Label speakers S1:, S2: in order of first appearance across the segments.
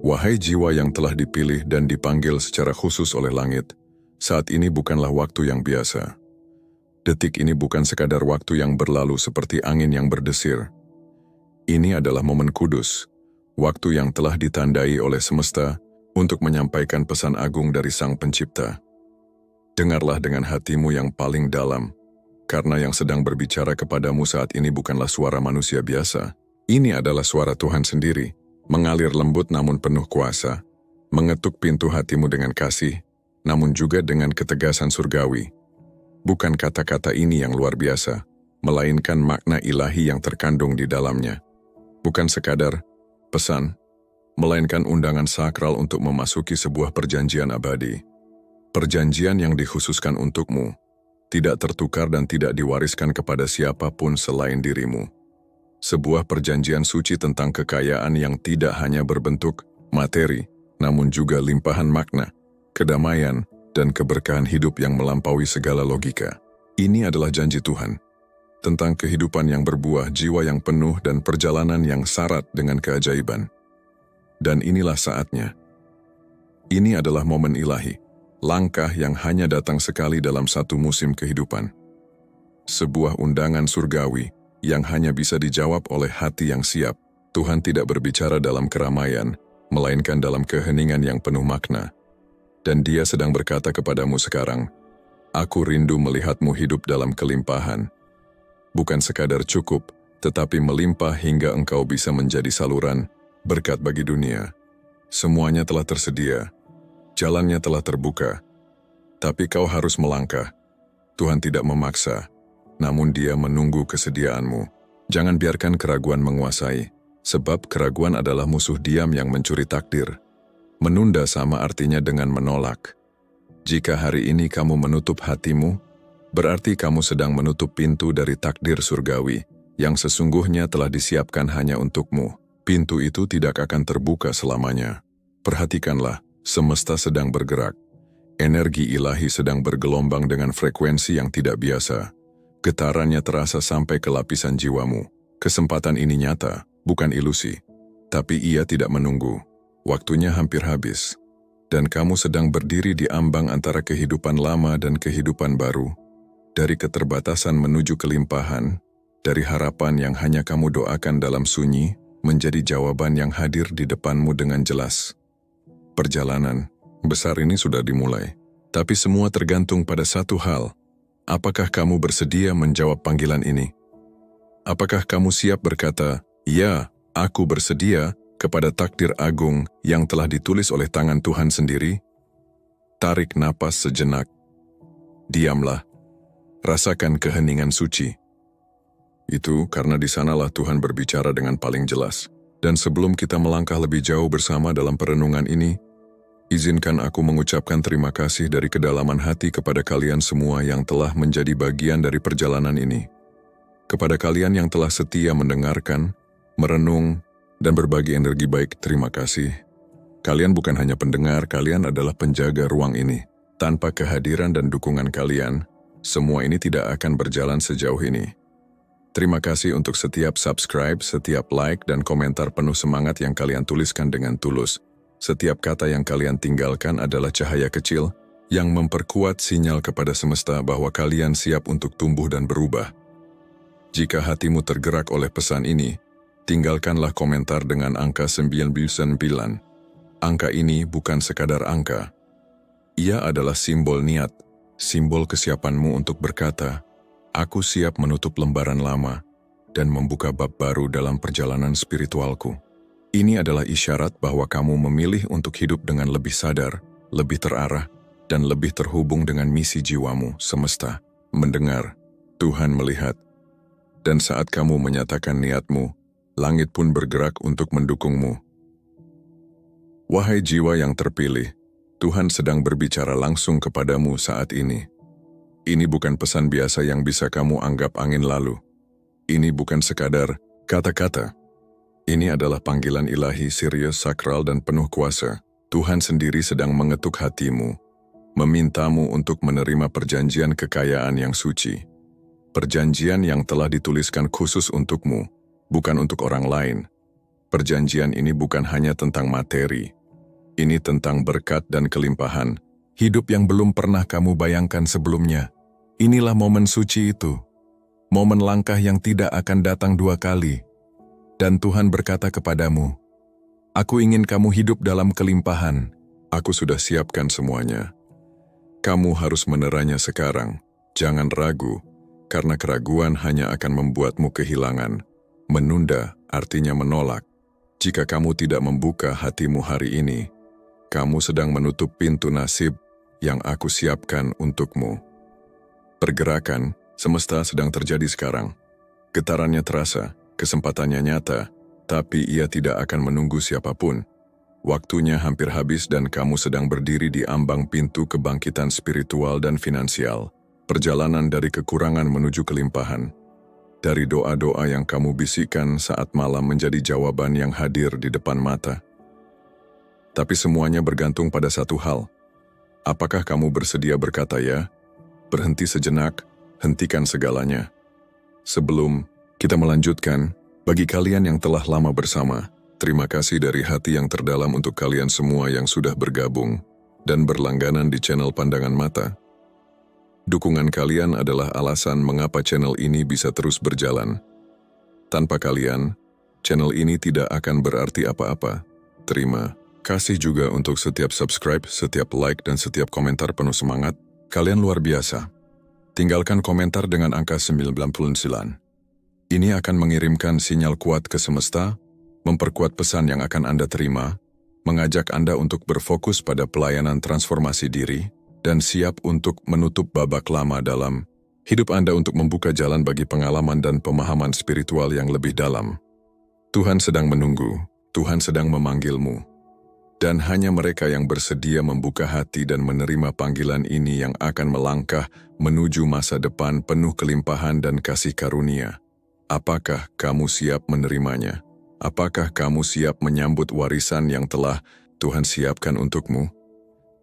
S1: Wahai jiwa yang telah dipilih dan dipanggil secara khusus oleh langit, saat ini bukanlah waktu yang biasa. Detik ini bukan sekadar waktu yang berlalu seperti angin yang berdesir. Ini adalah momen kudus, waktu yang telah ditandai oleh semesta untuk menyampaikan pesan agung dari Sang Pencipta. Dengarlah dengan hatimu yang paling dalam, karena yang sedang berbicara kepadamu saat ini bukanlah suara manusia biasa. Ini adalah suara Tuhan sendiri, mengalir lembut namun penuh kuasa, mengetuk pintu hatimu dengan kasih, namun juga dengan ketegasan surgawi. Bukan kata-kata ini yang luar biasa, melainkan makna ilahi yang terkandung di dalamnya. Bukan sekadar pesan, melainkan undangan sakral untuk memasuki sebuah perjanjian abadi. Perjanjian yang dikhususkan untukmu, tidak tertukar dan tidak diwariskan kepada siapapun selain dirimu. Sebuah perjanjian suci tentang kekayaan yang tidak hanya berbentuk materi, namun juga limpahan makna, kedamaian, dan keberkahan hidup yang melampaui segala logika. Ini adalah janji Tuhan, tentang kehidupan yang berbuah, jiwa yang penuh, dan perjalanan yang syarat dengan keajaiban. Dan inilah saatnya. Ini adalah momen ilahi, langkah yang hanya datang sekali dalam satu musim kehidupan. Sebuah undangan surgawi, yang hanya bisa dijawab oleh hati yang siap. Tuhan tidak berbicara dalam keramaian, melainkan dalam keheningan yang penuh makna. Dan Dia sedang berkata kepadamu sekarang, "Aku rindu melihatmu hidup dalam kelimpahan." Bukan sekadar cukup, tetapi melimpah hingga engkau bisa menjadi saluran berkat bagi dunia. Semuanya telah tersedia, jalannya telah terbuka, tapi kau harus melangkah. Tuhan tidak memaksa, namun Dia menunggu kesediaanmu. Jangan biarkan keraguan menguasai, sebab keraguan adalah musuh diam yang mencuri takdir. Menunda sama artinya dengan menolak. Jika hari ini kamu menutup hatimu, berarti kamu sedang menutup pintu dari takdir surgawi, yang sesungguhnya telah disiapkan hanya untukmu. Pintu itu tidak akan terbuka selamanya. Perhatikanlah, semesta sedang bergerak. Energi ilahi sedang bergelombang dengan frekuensi yang tidak biasa. Getarannya terasa sampai ke lapisan jiwamu. Kesempatan ini nyata, bukan ilusi. Tapi ia tidak menunggu. Waktunya hampir habis. Dan kamu sedang berdiri di ambang antara kehidupan lama dan kehidupan baru. Dari keterbatasan menuju kelimpahan, dari harapan yang hanya kamu doakan dalam sunyi, menjadi jawaban yang hadir di depanmu dengan jelas. Perjalanan besar ini sudah dimulai. Tapi semua tergantung pada satu hal. Apakah kamu bersedia menjawab panggilan ini? Apakah kamu siap berkata, "Ya, aku bersedia," kepada takdir agung yang telah ditulis oleh tangan Tuhan sendiri? Tarik napas sejenak. Diamlah. Rasakan keheningan suci. Itu karena di sanalah Tuhan berbicara dengan paling jelas. Dan sebelum kita melangkah lebih jauh bersama dalam perenungan ini, izinkan aku mengucapkan terima kasih dari kedalaman hati kepada kalian semua yang telah menjadi bagian dari perjalanan ini. Kepada kalian yang telah setia mendengarkan, merenung, dan berbagi energi baik, terima kasih. Kalian bukan hanya pendengar, kalian adalah penjaga ruang ini. Tanpa kehadiran dan dukungan kalian, semua ini tidak akan berjalan sejauh ini. Terima kasih untuk setiap subscribe, setiap like, dan komentar penuh semangat yang kalian tuliskan dengan tulus. Setiap kata yang kalian tinggalkan adalah cahaya kecil yang memperkuat sinyal kepada semesta bahwa kalian siap untuk tumbuh dan berubah. Jika hatimu tergerak oleh pesan ini, tinggalkanlah komentar dengan angka 99. Angka ini bukan sekadar angka. Ia adalah simbol niat, simbol kesiapanmu untuk berkata, "Aku siap menutup lembaran lama dan membuka bab baru dalam perjalanan spiritualku." Ini adalah isyarat bahwa kamu memilih untuk hidup dengan lebih sadar, lebih terarah, dan lebih terhubung dengan misi jiwamu. Semesta mendengar, Tuhan melihat. Dan saat kamu menyatakan niatmu, langit pun bergerak untuk mendukungmu. Wahai jiwa yang terpilih, Tuhan sedang berbicara langsung kepadamu saat ini. Ini bukan pesan biasa yang bisa kamu anggap angin lalu. Ini bukan sekadar kata-kata. Ini adalah panggilan ilahi, serius, sakral, dan penuh kuasa. Tuhan sendiri sedang mengetuk hatimu, memintamu untuk menerima perjanjian kekayaan yang suci. Perjanjian yang telah dituliskan khusus untukmu, bukan untuk orang lain. Perjanjian ini bukan hanya tentang materi. Ini tentang berkat dan kelimpahan, hidup yang belum pernah kamu bayangkan sebelumnya. Inilah momen suci itu. Momen langkah yang tidak akan datang dua kali. Dan Tuhan berkata kepadamu, "Aku ingin kamu hidup dalam kelimpahan. Aku sudah siapkan semuanya. Kamu harus meneranya sekarang. Jangan ragu, karena keraguan hanya akan membuatmu kehilangan. Menunda artinya menolak. Jika kamu tidak membuka hatimu hari ini, kamu sedang menutup pintu nasib yang aku siapkan untukmu." Pergerakan semesta sedang terjadi sekarang. Getarannya terasa, kesempatannya nyata, tapi ia tidak akan menunggu siapapun. Waktunya hampir habis dan kamu sedang berdiri di ambang pintu kebangkitan spiritual dan finansial. Perjalanan dari kekurangan menuju kelimpahan. Dari doa-doa yang kamu bisikkan saat malam menjadi jawaban yang hadir di depan mata. Tapi semuanya bergantung pada satu hal. Apakah kamu bersedia berkata ya? Berhenti sejenak, hentikan segalanya. Sebelum kita melanjutkan, bagi kalian yang telah lama bersama, terima kasih dari hati yang terdalam untuk kalian semua yang sudah bergabung dan berlangganan di channel Pandangan Mata. Dukungan kalian adalah alasan mengapa channel ini bisa terus berjalan. Tanpa kalian, channel ini tidak akan berarti apa-apa. Terima kasih juga untuk setiap subscribe, setiap like, dan setiap komentar penuh semangat. Kalian luar biasa. Tinggalkan komentar dengan angka 99. Ini akan mengirimkan sinyal kuat ke semesta, memperkuat pesan yang akan Anda terima, mengajak Anda untuk berfokus pada pelayanan transformasi diri, dan siap untuk menutup babak lama dalam hidup Anda untuk membuka jalan bagi pengalaman dan pemahaman spiritual yang lebih dalam. Tuhan sedang menunggu, Tuhan sedang memanggilmu. Dan hanya mereka yang bersedia membuka hati dan menerima panggilan ini yang akan melangkah menuju masa depan penuh kelimpahan dan kasih karunia. Apakah kamu siap menerimanya? Apakah kamu siap menyambut warisan yang telah Tuhan siapkan untukmu?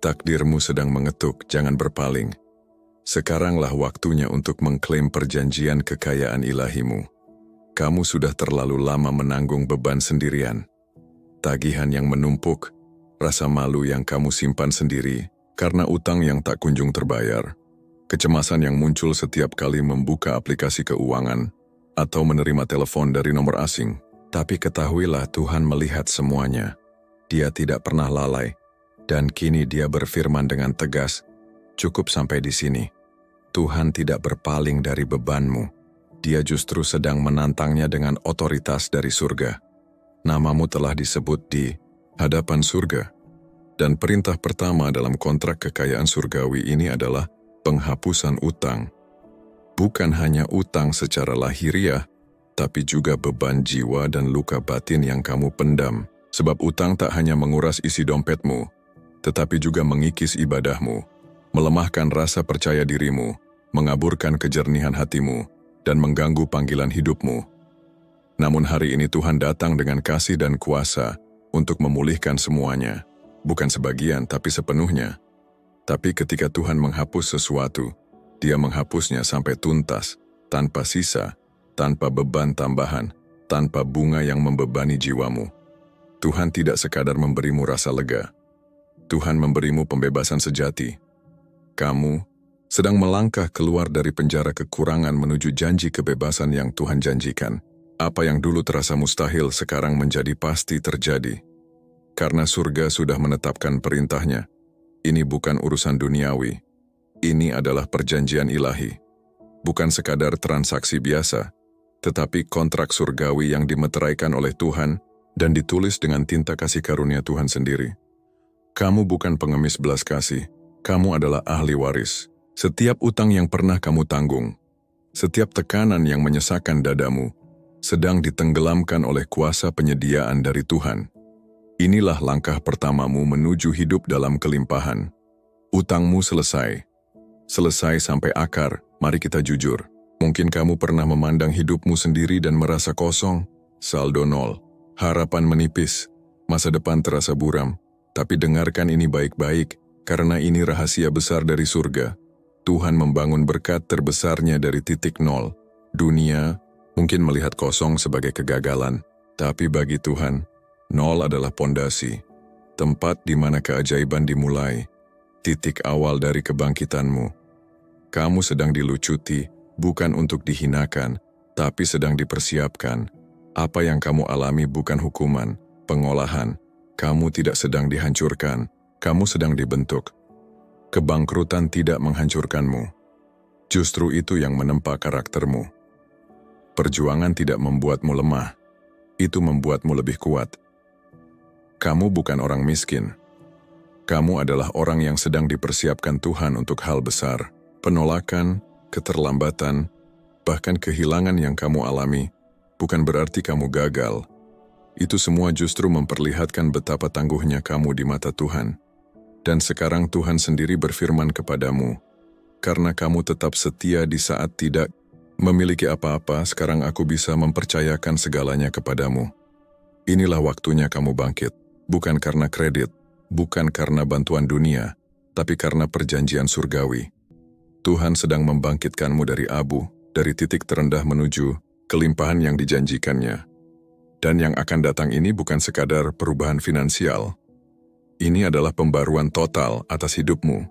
S1: Takdirmu sedang mengetuk, jangan berpaling. Sekaranglah waktunya untuk mengklaim perjanjian kekayaan ilahimu. Kamu sudah terlalu lama menanggung beban sendirian. Tagihan yang menumpuk, rasa malu yang kamu simpan sendiri karena utang yang tak kunjung terbayar, kecemasan yang muncul setiap kali membuka aplikasi keuangan atau menerima telepon dari nomor asing. Tapi ketahuilah Tuhan melihat semuanya. Dia tidak pernah lalai. Dan kini Dia berfirman dengan tegas, "Cukup sampai di sini." Tuhan tidak berpaling dari bebanmu. Dia justru sedang menantangnya dengan otoritas dari surga. Namamu telah disebut di hadapan surga. Dan perintah pertama dalam kontrak kekayaan surgawi ini adalah penghapusan utang. Bukan hanya utang secara lahiriah, tapi juga beban jiwa dan luka batin yang kamu pendam. Sebab utang tak hanya menguras isi dompetmu, tetapi juga mengikis ibadahmu, melemahkan rasa percaya dirimu, mengaburkan kejernihan hatimu, dan mengganggu panggilan hidupmu. Namun hari ini Tuhan datang dengan kasih dan kuasa untuk memulihkan semuanya, bukan sebagian tapi sepenuhnya. Tapi ketika Tuhan menghapus sesuatu, Dia menghapusnya sampai tuntas, tanpa sisa, tanpa beban tambahan, tanpa bunga yang membebani jiwamu. Tuhan tidak sekadar memberimu rasa lega. Tuhan memberimu pembebasan sejati. Kamu sedang melangkah keluar dari penjara kekurangan menuju janji kebebasan yang Tuhan janjikan. Apa yang dulu terasa mustahil sekarang menjadi pasti terjadi. Karena surga sudah menetapkan perintahnya. Ini bukan urusan duniawi. Ini adalah perjanjian ilahi. Bukan sekadar transaksi biasa, tetapi kontrak surgawi yang dimeteraikan oleh Tuhan dan ditulis dengan tinta kasih karunia Tuhan sendiri. Kamu bukan pengemis belas kasih, kamu adalah ahli waris. Setiap utang yang pernah kamu tanggung, setiap tekanan yang menyesakkan dadamu, sedang ditenggelamkan oleh kuasa penyediaan dari Tuhan. Inilah langkah pertamamu menuju hidup dalam kelimpahan. Utangmu selesai. Selesai sampai akar, mari kita jujur. Mungkin kamu pernah memandang hidupmu sendiri dan merasa kosong, saldo nol, harapan menipis, masa depan terasa buram. Tapi dengarkan ini baik-baik, karena ini rahasia besar dari surga. Tuhan membangun berkat terbesarnya dari titik nol. Dunia mungkin melihat kosong sebagai kegagalan, tapi bagi Tuhan, Nol adalah pondasi, tempat di mana keajaiban dimulai, titik awal dari kebangkitanmu. Kamu sedang dilucuti, bukan untuk dihinakan, tapi sedang dipersiapkan. Apa yang kamu alami bukan hukuman, pengolahan. Kamu tidak sedang dihancurkan, kamu sedang dibentuk. Kebangkrutan tidak menghancurkanmu. Justru itu yang menempa karaktermu. Perjuangan tidak membuatmu lemah, itu membuatmu lebih kuat. Kamu bukan orang miskin. Kamu adalah orang yang sedang dipersiapkan Tuhan untuk hal besar. Penolakan, keterlambatan, bahkan kehilangan yang kamu alami, bukan berarti kamu gagal. Itu semua justru memperlihatkan betapa tangguhnya kamu di mata Tuhan. Dan sekarang Tuhan sendiri berfirman kepadamu, karena kamu tetap setia di saat tidak memiliki apa-apa, sekarang aku bisa mempercayakan segalanya kepadamu. Inilah waktunya kamu bangkit. Bukan karena kredit, bukan karena bantuan dunia, tapi karena perjanjian surgawi. Tuhan sedang membangkitkanmu dari abu, dari titik terendah menuju kelimpahan yang dijanjikannya. Dan yang akan datang ini bukan sekadar perubahan finansial. Ini adalah pembaruan total atas hidupmu.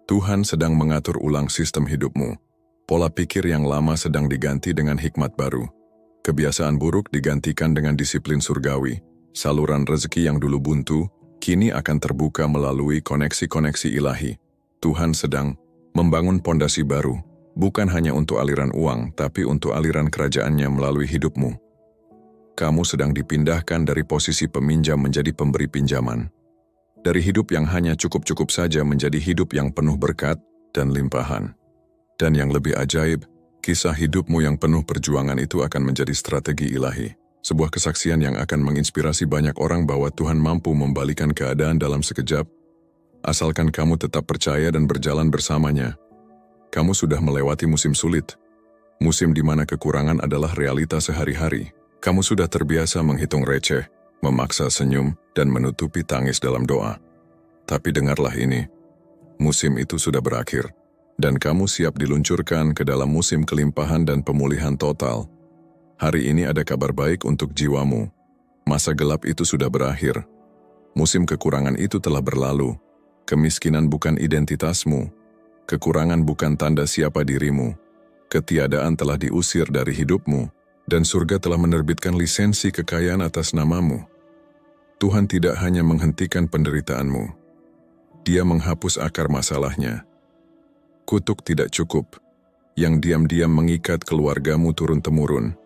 S1: Tuhan sedang mengatur ulang sistem hidupmu. Pola pikir yang lama sedang diganti dengan hikmat baru. Kebiasaan buruk digantikan dengan disiplin surgawi. Saluran rezeki yang dulu buntu, kini akan terbuka melalui koneksi-koneksi ilahi. Tuhan sedang membangun pondasi baru, bukan hanya untuk aliran uang, tapi untuk aliran kerajaannya melalui hidupmu. Kamu sedang dipindahkan dari posisi peminjam menjadi pemberi pinjaman. Dari hidup yang hanya cukup-cukup saja menjadi hidup yang penuh berkat dan limpahan. Dan yang lebih ajaib, kisah hidupmu yang penuh perjuangan itu akan menjadi strategi ilahi. Sebuah kesaksian yang akan menginspirasi banyak orang bahwa Tuhan mampu membalikan keadaan dalam sekejap, asalkan kamu tetap percaya dan berjalan bersamanya. Kamu sudah melewati musim sulit, musim di mana kekurangan adalah realitas sehari-hari. Kamu sudah terbiasa menghitung receh, memaksa senyum, dan menutupi tangis dalam doa. Tapi dengarlah ini, musim itu sudah berakhir, dan kamu siap diluncurkan ke dalam musim kelimpahan dan pemulihan total. Hari ini ada kabar baik untuk jiwamu. Masa gelap itu sudah berakhir. Musim kekurangan itu telah berlalu. Kemiskinan bukan identitasmu. Kekurangan bukan tanda siapa dirimu. Ketiadaan telah diusir dari hidupmu. Dan surga telah menerbitkan lisensi kekayaan atas namamu. Tuhan tidak hanya menghentikan penderitaanmu. Dia menghapus akar masalahnya. Kutuk tidak cukup. Yang diam-diam mengikat keluargamu turun-temurun.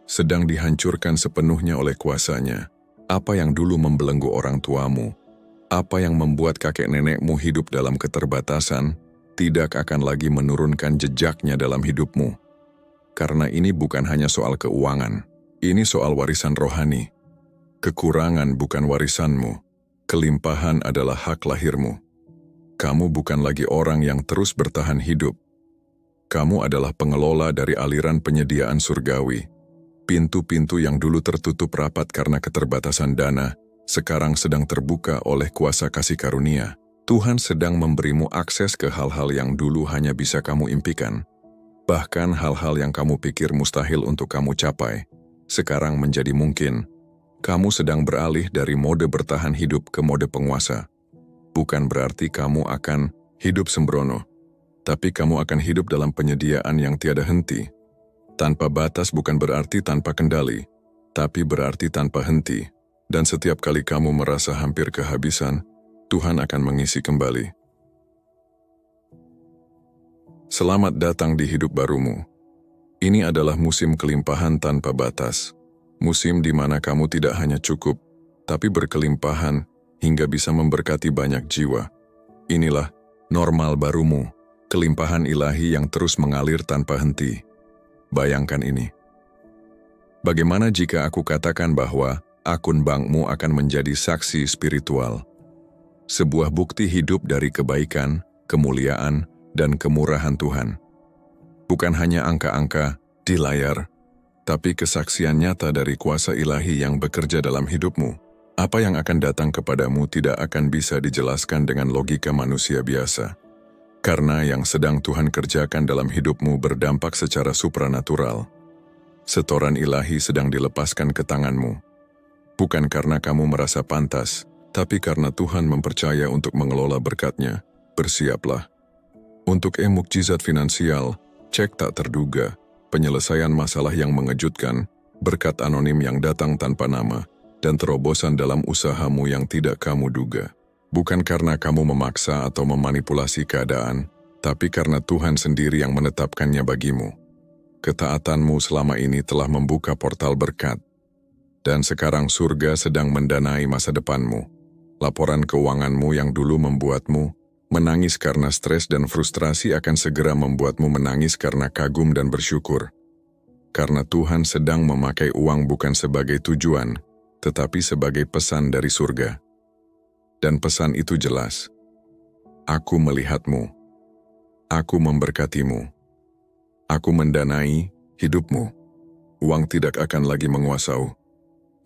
S1: Sedang dihancurkan sepenuhnya oleh kuasanya. Apa yang dulu membelenggu orang tuamu, apa yang membuat kakek nenekmu hidup dalam keterbatasan, tidak akan lagi menurunkan jejaknya dalam hidupmu. Karena ini bukan hanya soal keuangan, ini soal warisan rohani. Kekurangan bukan warisanmu, kelimpahan adalah hak lahirmu. Kamu bukan lagi orang yang terus bertahan hidup. Kamu adalah pengelola dari aliran penyediaan surgawi. Pintu-pintu yang dulu tertutup rapat karena keterbatasan dana, sekarang sedang terbuka oleh kuasa kasih karunia. Tuhan sedang memberimu akses ke hal-hal yang dulu hanya bisa kamu impikan. Bahkan hal-hal yang kamu pikir mustahil untuk kamu capai, sekarang menjadi mungkin. Kamu sedang beralih dari mode bertahan hidup ke mode penguasa. Bukan berarti kamu akan hidup sembrono, tapi kamu akan hidup dalam penyediaan yang tiada henti. Tanpa batas bukan berarti tanpa kendali, tapi berarti tanpa henti. Dan setiap kali kamu merasa hampir kehabisan, Tuhan akan mengisi kembali. Selamat datang di hidup barumu. Ini adalah musim kelimpahan tanpa batas. Musim di mana kamu tidak hanya cukup, tapi berkelimpahan hingga bisa memberkati banyak jiwa. Inilah normal barumu, kelimpahan ilahi yang terus mengalir tanpa henti. Bayangkan ini. Bagaimana jika aku katakan bahwa akun bankmu akan menjadi saksi spiritual? Sebuah bukti hidup dari kebaikan, kemuliaan, dan kemurahan Tuhan. Bukan hanya angka-angka di layar, tapi kesaksian nyata dari kuasa ilahi yang bekerja dalam hidupmu. Apa yang akan datang kepadamu tidak akan bisa dijelaskan dengan logika manusia biasa. Karena yang sedang Tuhan kerjakan dalam hidupmu berdampak secara supranatural. Setoran ilahi sedang dilepaskan ke tanganmu. Bukan karena kamu merasa pantas, tapi karena Tuhan mempercaya untuk mengelola berkat-Nya. Bersiaplah. Untuk mukjizat finansial, cek tak terduga, penyelesaian masalah yang mengejutkan, berkat anonim yang datang tanpa nama, dan terobosan dalam usahamu yang tidak kamu duga. Bukan karena kamu memaksa atau memanipulasi keadaan, tapi karena Tuhan sendiri yang menetapkannya bagimu. Ketaatanmu selama ini telah membuka portal berkat, dan sekarang surga sedang mendanai masa depanmu. Laporan keuanganmu yang dulu membuatmu menangis karena stres dan frustrasi akan segera membuatmu menangis karena kagum dan bersyukur. Karena Tuhan sedang memakai uang bukan sebagai tujuan, tetapi sebagai pesan dari surga. Dan pesan itu jelas. Aku melihatmu. Aku memberkatimu. Aku mendanai hidupmu. Uang tidak akan lagi menguasai.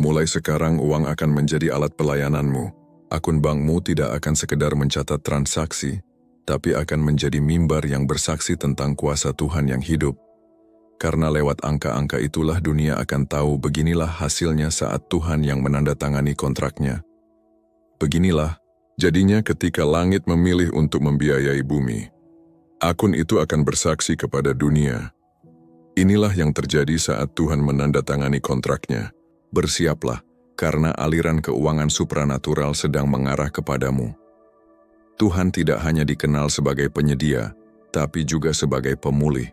S1: Mulai sekarang uang akan menjadi alat pelayananmu. Akun bankmu tidak akan sekedar mencatat transaksi, tapi akan menjadi mimbar yang bersaksi tentang kuasa Tuhan yang hidup. Karena lewat angka-angka itulah dunia akan tahu beginilah hasilnya saat Tuhan yang menandatangani kontraknya. Beginilah, jadinya ketika langit memilih untuk membiayai bumi. Akun itu akan bersaksi kepada dunia. Inilah yang terjadi saat Tuhan menandatangani kontraknya. Bersiaplah, karena aliran keuangan supranatural sedang mengarah kepadamu. Tuhan tidak hanya dikenal sebagai penyedia, tapi juga sebagai pemulih.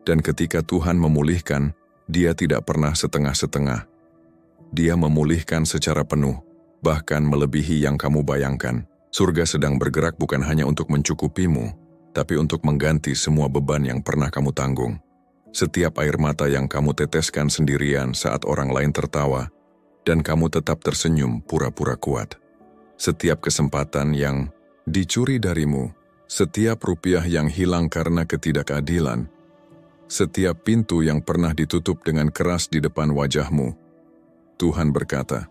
S1: Dan ketika Tuhan memulihkan, Dia tidak pernah setengah-setengah. Dia memulihkan secara penuh, bahkan melebihi yang kamu bayangkan. Surga sedang bergerak bukan hanya untuk mencukupimu, tapi untuk mengganti semua beban yang pernah kamu tanggung. Setiap air mata yang kamu teteskan sendirian saat orang lain tertawa, dan kamu tetap tersenyum pura-pura kuat. Setiap kesempatan yang dicuri darimu, setiap rupiah yang hilang karena ketidakadilan, setiap pintu yang pernah ditutup dengan keras di depan wajahmu, Tuhan berkata,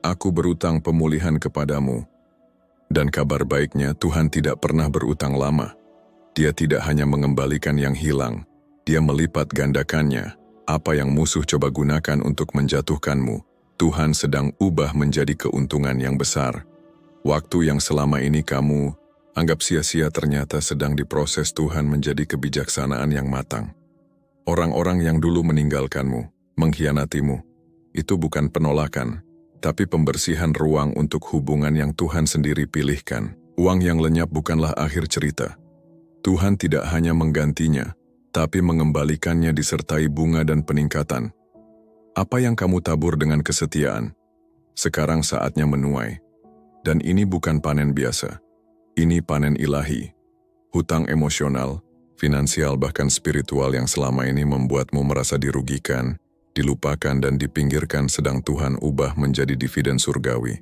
S1: "Aku berutang pemulihan kepadamu." Dan kabar baiknya, Tuhan tidak pernah berutang lama. Dia tidak hanya mengembalikan yang hilang, Dia melipat gandakannya. Apa yang musuh coba gunakan untuk menjatuhkanmu, Tuhan sedang ubah menjadi keuntungan yang besar. Waktu yang selama ini kamu anggap sia-sia ternyata sedang diproses Tuhan menjadi kebijaksanaan yang matang. Orang-orang yang dulu meninggalkanmu, mengkhianatimu, itu bukan penolakan, tapi pembersihan ruang untuk hubungan yang Tuhan sendiri pilihkan. Uang yang lenyap bukanlah akhir cerita. Tuhan tidak hanya menggantinya, tapi mengembalikannya disertai bunga dan peningkatan. Apa yang kamu tabur dengan kesetiaan, sekarang saatnya menuai. Dan ini bukan panen biasa. Ini panen ilahi. Hutang emosional, finansial bahkan spiritual yang selama ini membuatmu merasa dirugikan, dilupakan dan dipinggirkan sedang Tuhan ubah menjadi dividen surgawi.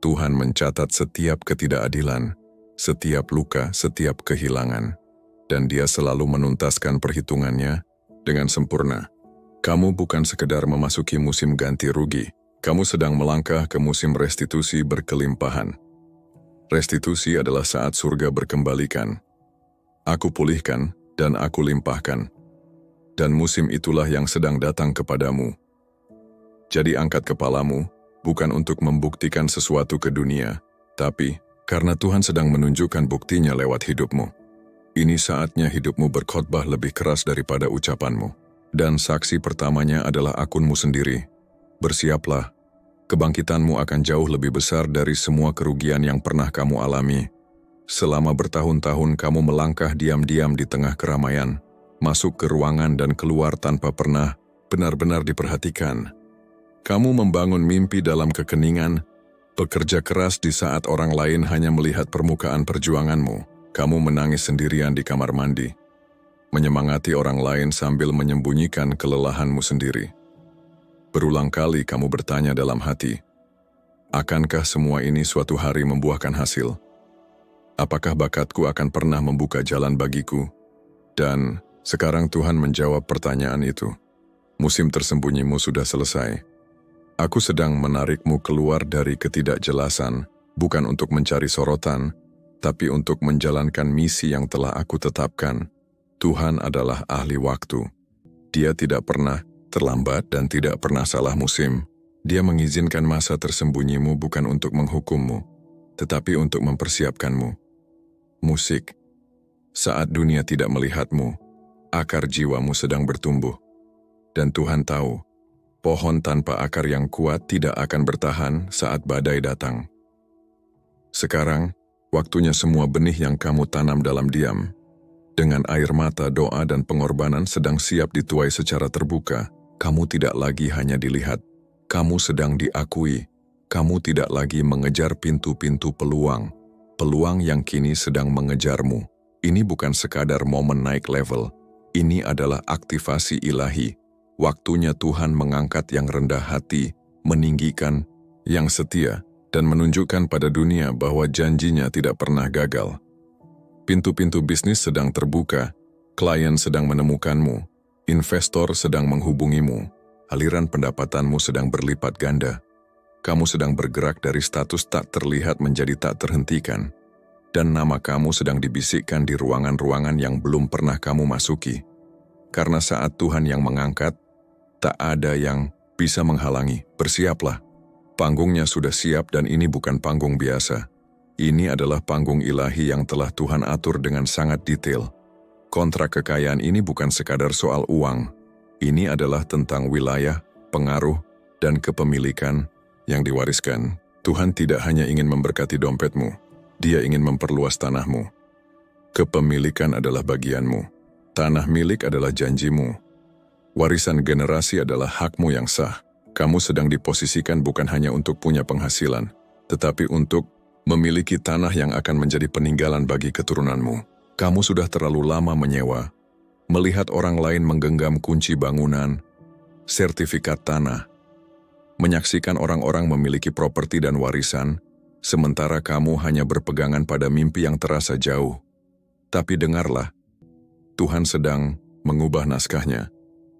S1: Tuhan mencatat setiap ketidakadilan, setiap luka, setiap kehilangan. Dan Dia selalu menuntaskan perhitungannya dengan sempurna. Kamu bukan sekedar memasuki musim ganti rugi, kamu sedang melangkah ke musim restitusi berkelimpahan. Restitusi adalah saat surga berkembalikan. Aku pulihkan dan aku limpahkan. Dan musim itulah yang sedang datang kepadamu. Jadi angkat kepalamu, bukan untuk membuktikan sesuatu ke dunia, tapi karena Tuhan sedang menunjukkan buktinya lewat hidupmu. Ini saatnya hidupmu berkhotbah lebih keras daripada ucapanmu. Dan saksi pertamanya adalah akunmu sendiri. Bersiaplah, kebangkitanmu akan jauh lebih besar dari semua kerugian yang pernah kamu alami. Selama bertahun-tahun kamu melangkah diam-diam di tengah keramaian, masuk ke ruangan dan keluar tanpa pernah benar-benar diperhatikan. Kamu membangun mimpi dalam kekeningan, bekerja keras di saat orang lain hanya melihat permukaan perjuanganmu. Kamu menangis sendirian di kamar mandi, menyemangati orang lain sambil menyembunyikan kelelahanmu sendiri. Berulang kali kamu bertanya dalam hati, akankah semua ini suatu hari membuahkan hasil? Apakah bakatku akan pernah membuka jalan bagiku? Dan sekarang Tuhan menjawab pertanyaan itu. Musim tersembunyimu sudah selesai. Aku sedang menarikmu keluar dari ketidakjelasan, bukan untuk mencari sorotan, tapi untuk menjalankan misi yang telah aku tetapkan. Tuhan adalah ahli waktu. Dia tidak pernah terlambat dan tidak pernah salah musim. Dia mengizinkan masa tersembunyimu bukan untuk menghukummu, tetapi untuk mempersiapkanmu. Musik. Saat dunia tidak melihatmu, akar jiwamu sedang bertumbuh. Dan Tuhan tahu, pohon tanpa akar yang kuat tidak akan bertahan saat badai datang. Sekarang, waktunya semua benih yang kamu tanam dalam diam, dengan air mata, doa, dan pengorbanan sedang siap dituai secara terbuka. Kamu tidak lagi hanya dilihat, kamu sedang diakui. Kamu tidak lagi mengejar pintu-pintu peluang, peluang yang kini sedang mengejarmu. Ini bukan sekadar momen naik level, ini adalah aktivasi ilahi. Waktunya Tuhan mengangkat yang rendah hati, meninggikan yang setia, dan menunjukkan pada dunia bahwa janjinya tidak pernah gagal. Pintu-pintu bisnis sedang terbuka, klien sedang menemukanmu, investor sedang menghubungimu, aliran pendapatanmu sedang berlipat ganda. Kamu sedang bergerak dari status tak terlihat menjadi tak terhentikan, dan nama kamu sedang dibisikkan di ruangan-ruangan yang belum pernah kamu masuki. Karena saat Tuhan yang mengangkat, tak ada yang bisa menghalangi. Bersiaplah. Panggungnya sudah siap dan ini bukan panggung biasa. Ini adalah panggung ilahi yang telah Tuhan atur dengan sangat detail. Kontrak kekayaan ini bukan sekadar soal uang. Ini adalah tentang wilayah, pengaruh, dan kepemilikan yang diwariskan. Tuhan tidak hanya ingin memberkati dompetmu, Dia ingin memperluas tanahmu. Kepemilikan adalah bagianmu. Tanah milik adalah janjimu. Warisan generasi adalah hakmu yang sah. Kamu sedang diposisikan bukan hanya untuk punya penghasilan, tetapi untuk memiliki tanah yang akan menjadi peninggalan bagi keturunanmu. Kamu sudah terlalu lama menyewa, melihat orang lain menggenggam kunci bangunan, sertifikat tanah, menyaksikan orang-orang memiliki properti dan warisan, sementara kamu hanya berpegangan pada mimpi yang terasa jauh. Tapi dengarlah, Tuhan sedang mengubah naskahnya.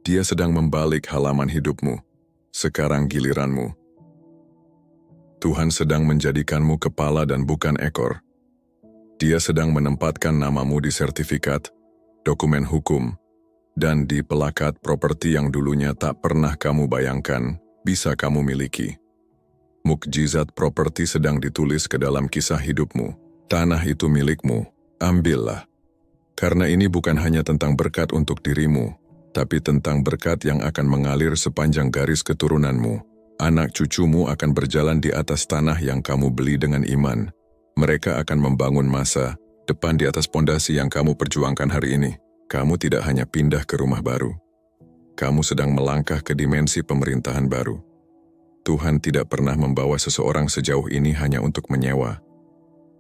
S1: Dia sedang membalik halaman hidupmu. Sekarang giliranmu. Tuhan sedang menjadikanmu kepala dan bukan ekor. Dia sedang menempatkan namamu di sertifikat, dokumen hukum, dan di pelakat properti yang dulunya tak pernah kamu bayangkan bisa kamu miliki. Mukjizat properti sedang ditulis ke dalam kisah hidupmu. Tanah itu milikmu, ambillah. Karena ini bukan hanya tentang berkat untuk dirimu, tapi tentang berkat yang akan mengalir sepanjang garis keturunanmu. Anak cucumu akan berjalan di atas tanah yang kamu beli dengan iman. Mereka akan membangun masa depan di atas pondasi yang kamu perjuangkan hari ini. Kamu tidak hanya pindah ke rumah baru. Kamu sedang melangkah ke dimensi pemerintahan baru. Tuhan tidak pernah membawa seseorang sejauh ini hanya untuk menyewa.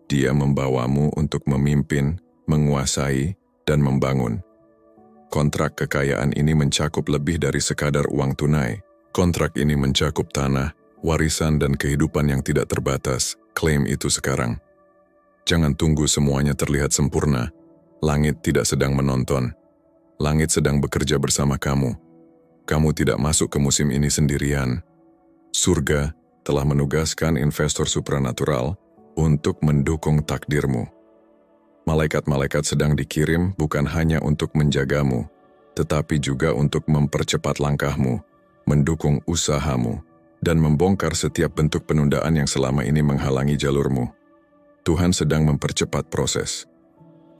S1: Dia membawamu untuk memimpin, menguasai, dan membangun. Kontrak kekayaan ini mencakup lebih dari sekadar uang tunai. Kontrak ini mencakup tanah, warisan, dan kehidupan yang tidak terbatas. Klaim itu sekarang. Jangan tunggu semuanya terlihat sempurna. Langit tidak sedang menonton. Langit sedang bekerja bersama kamu. Kamu tidak masuk ke musim ini sendirian. Surga telah menugaskan investor supranatural untuk mendukung takdirmu. Malaikat-malaikat sedang dikirim bukan hanya untuk menjagamu, tetapi juga untuk mempercepat langkahmu, mendukung usahamu, dan membongkar setiap bentuk penundaan yang selama ini menghalangi jalurmu. Tuhan sedang mempercepat proses.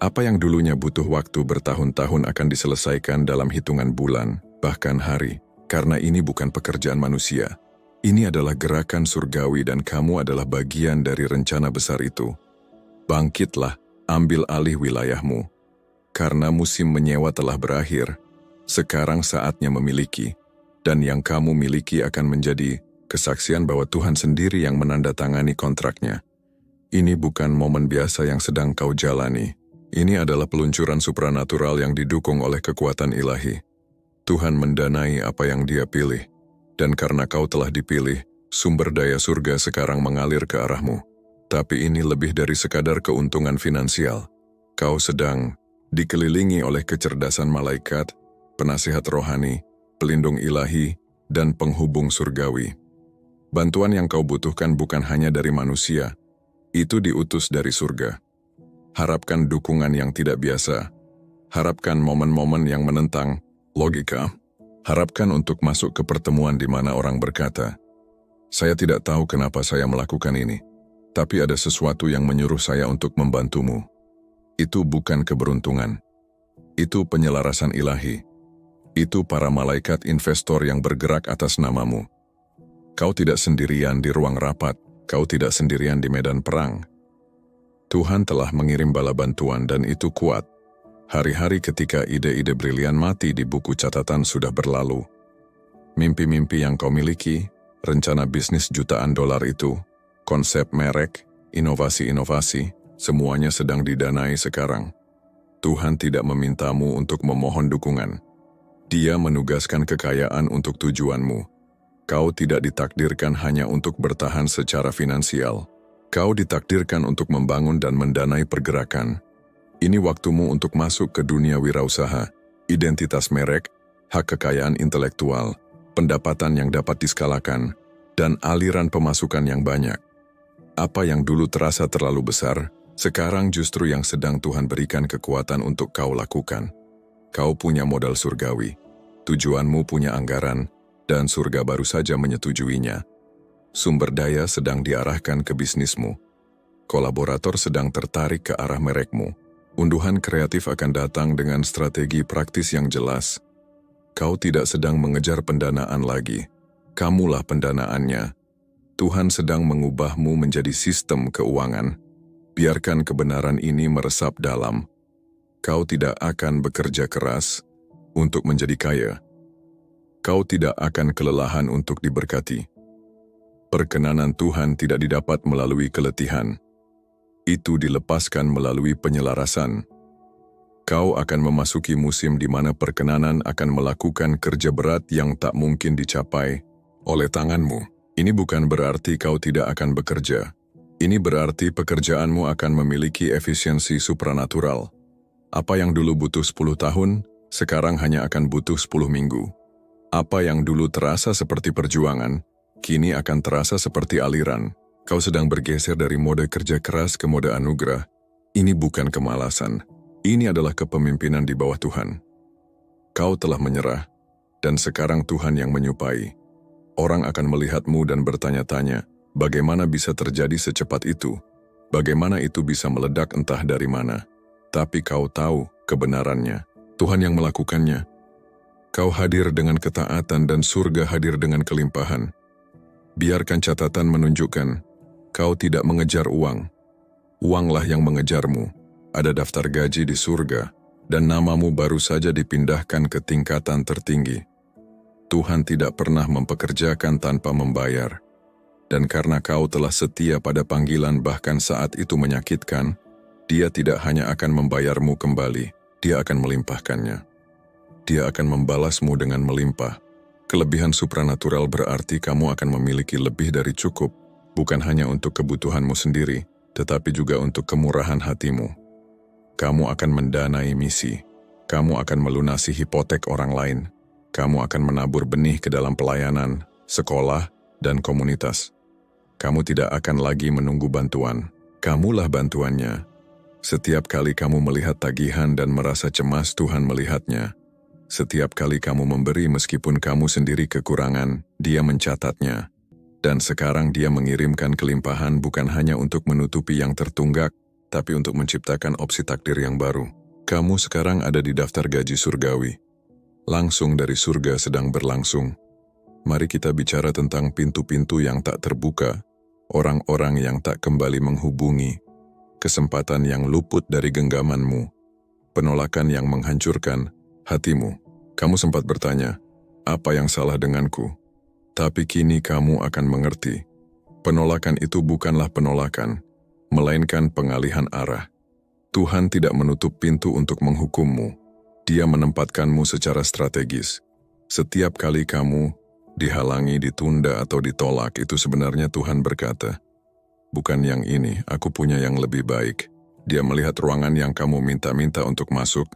S1: Apa yang dulunya butuh waktu bertahun-tahun akan diselesaikan dalam hitungan bulan, bahkan hari, karena ini bukan pekerjaan manusia. Ini adalah gerakan surgawi dan kamu adalah bagian dari rencana besar itu. Bangkitlah, ambil alih wilayahmu. Karena musim menyewa telah berakhir, sekarang saatnya memiliki. Dan yang kamu miliki akan menjadi kesaksian bahwa Tuhan sendiri yang menandatangani kontraknya. Ini bukan momen biasa yang sedang kau jalani. Ini adalah peluncuran supranatural yang didukung oleh kekuatan ilahi. Tuhan mendanai apa yang Dia pilih. Dan karena kau telah dipilih, sumber daya surga sekarang mengalir ke arahmu. Tapi ini lebih dari sekadar keuntungan finansial. Kau sedang dikelilingi oleh kecerdasan malaikat, penasihat rohani, pelindung ilahi, dan penghubung surgawi. Bantuan yang kau butuhkan bukan hanya dari manusia, itu diutus dari surga. Harapkan dukungan yang tidak biasa. Harapkan momen-momen yang menentang logika. Harapkan untuk masuk ke pertemuan di mana orang berkata, Saya tidak tahu kenapa saya melakukan ini, tapi ada sesuatu yang menyuruh saya untuk membantumu. Itu bukan keberuntungan. Itu penyelarasan ilahi. Itu para malaikat investor yang bergerak atas namamu. Kau tidak sendirian di ruang rapat, kau tidak sendirian di medan perang. Tuhan telah mengirim bala bantuan dan itu kuat. Hari-hari ketika ide-ide brilian mati di buku catatan sudah berlalu. Mimpi-mimpi yang kau miliki, rencana bisnis jutaan dolar itu, konsep merek, inovasi-inovasi, semuanya sedang didanai sekarang. Tuhan tidak memintamu untuk memohon dukungan. Dia menugaskan kekayaan untuk tujuanmu. Kau tidak ditakdirkan hanya untuk bertahan secara finansial. Kau ditakdirkan untuk membangun dan mendanai pergerakan. Ini waktumu untuk masuk ke dunia wirausaha, identitas merek, hak kekayaan intelektual, pendapatan yang dapat diskalakan, dan aliran pemasukan yang banyak. Apa yang dulu terasa terlalu besar, sekarang justru yang sedang Tuhan berikan kekuatan untuk kau lakukan. Kau punya modal surgawi, tujuanmu punya anggaran, dan surga baru saja menyetujuinya. Sumber daya sedang diarahkan ke bisnismu. Kolaborator sedang tertarik ke arah merekmu. Unduhan kreatif akan datang dengan strategi praktis yang jelas. Kau tidak sedang mengejar pendanaan lagi. Kamulah pendanaannya. Tuhan sedang mengubahmu menjadi sistem keuangan. Biarkan kebenaran ini meresap dalam. Kau tidak akan bekerja keras untuk menjadi kaya. Kau tidak akan kelelahan untuk diberkati. Perkenanan Tuhan tidak didapat melalui keletihan. Itu dilepaskan melalui penyelarasan. Kau akan memasuki musim di mana perkenanan akan melakukan kerja berat yang tak mungkin dicapai oleh tanganmu. Ini bukan berarti kau tidak akan bekerja. Ini berarti pekerjaanmu akan memiliki efisiensi supranatural. Apa yang dulu butuh 10 tahun, sekarang hanya akan butuh 10 minggu. Apa yang dulu terasa seperti perjuangan, kini akan terasa seperti aliran. Kau sedang bergeser dari mode kerja keras ke mode anugerah. Ini bukan kemalasan. Ini adalah kepemimpinan di bawah Tuhan. Kau telah menyerah, dan sekarang Tuhan yang menyupai. Orang akan melihatmu dan bertanya-tanya, bagaimana bisa terjadi secepat itu? Bagaimana itu bisa meledak entah dari mana? Tapi kau tahu kebenarannya. Tuhan yang melakukannya. Kau hadir dengan ketaatan dan surga hadir dengan kelimpahan. Biarkan catatan menunjukkan, kau tidak mengejar uang. Uanglah yang mengejarmu. Ada daftar gaji di surga, dan namamu baru saja dipindahkan ke tingkatan tertinggi. Tuhan tidak pernah mempekerjakan tanpa membayar. Dan karena kau telah setia pada panggilan bahkan saat itu menyakitkan, Dia tidak hanya akan membayarmu kembali, Dia akan melimpahkannya. Dia akan membalasmu dengan melimpah. Kelebihan supranatural berarti kamu akan memiliki lebih dari cukup, bukan hanya untuk kebutuhanmu sendiri, tetapi juga untuk kemurahan hatimu. Kamu akan mendanai misi. Kamu akan melunasi hipotek orang lain. Kamu akan menabur benih ke dalam pelayanan, sekolah, dan komunitas. Kamu tidak akan lagi menunggu bantuan. Kamulah bantuannya. Setiap kali kamu melihat tagihan dan merasa cemas, Tuhan melihatnya. Setiap kali kamu memberi meskipun kamu sendiri kekurangan, Dia mencatatnya. Dan sekarang Dia mengirimkan kelimpahan bukan hanya untuk menutupi yang tertunggak, tapi untuk menciptakan opsi takdir yang baru. Kamu sekarang ada di daftar gaji surgawi. Langsung dari surga sedang berlangsung. Mari kita bicara tentang pintu-pintu yang tak terbuka, orang-orang yang tak kembali menghubungi, kesempatan yang luput dari genggamanmu, penolakan yang menghancurkan hatimu. Kamu sempat bertanya, apa yang salah denganku? Tapi kini kamu akan mengerti. Penolakan itu bukanlah penolakan, melainkan pengalihan arah. Tuhan tidak menutup pintu untuk menghukummu. Dia menempatkanmu secara strategis. Setiap kali kamu dihalangi, ditunda, atau ditolak, itu sebenarnya Tuhan berkata, bukan yang ini, aku punya yang lebih baik. Dia melihat ruangan yang kamu minta-minta untuk masuk,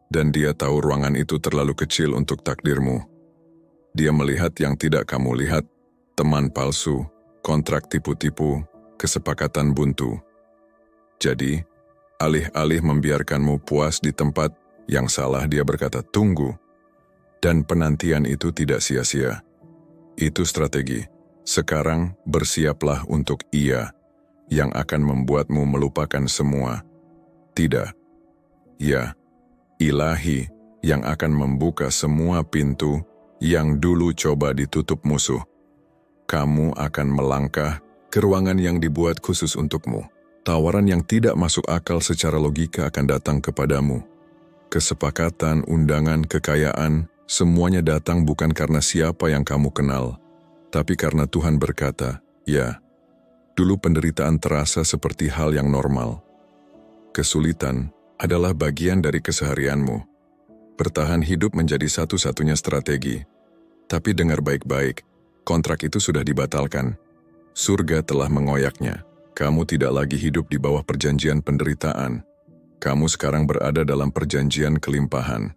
S1: dan Dia tahu ruangan itu terlalu kecil untuk takdirmu. Dia melihat yang tidak kamu lihat, teman palsu, kontrak tipu-tipu, kesepakatan buntu. Jadi, alih-alih membiarkanmu puas di tempat yang salah, Dia berkata, tunggu. Dan penantian itu tidak sia-sia. Itu strategi. Sekarang bersiaplah untuk Ia yang akan membuatmu melupakan semua. Tidak, ya, Ilahi yang akan membuka semua pintu yang dulu coba ditutup musuh. Kamu akan melangkah ke ruangan yang dibuat khusus untukmu. Tawaran yang tidak masuk akal secara logika akan datang kepadamu. Kesepakatan, undangan, kekayaan, semuanya datang bukan karena siapa yang kamu kenal, tapi karena Tuhan berkata, ya, dulu penderitaan terasa seperti hal yang normal. Kesulitan adalah bagian dari keseharianmu. Bertahan hidup menjadi satu-satunya strategi. Tapi dengar baik-baik, kontrak itu sudah dibatalkan. Surga telah mengoyaknya. Kamu tidak lagi hidup di bawah perjanjian penderitaan. Kamu sekarang berada dalam perjanjian kelimpahan.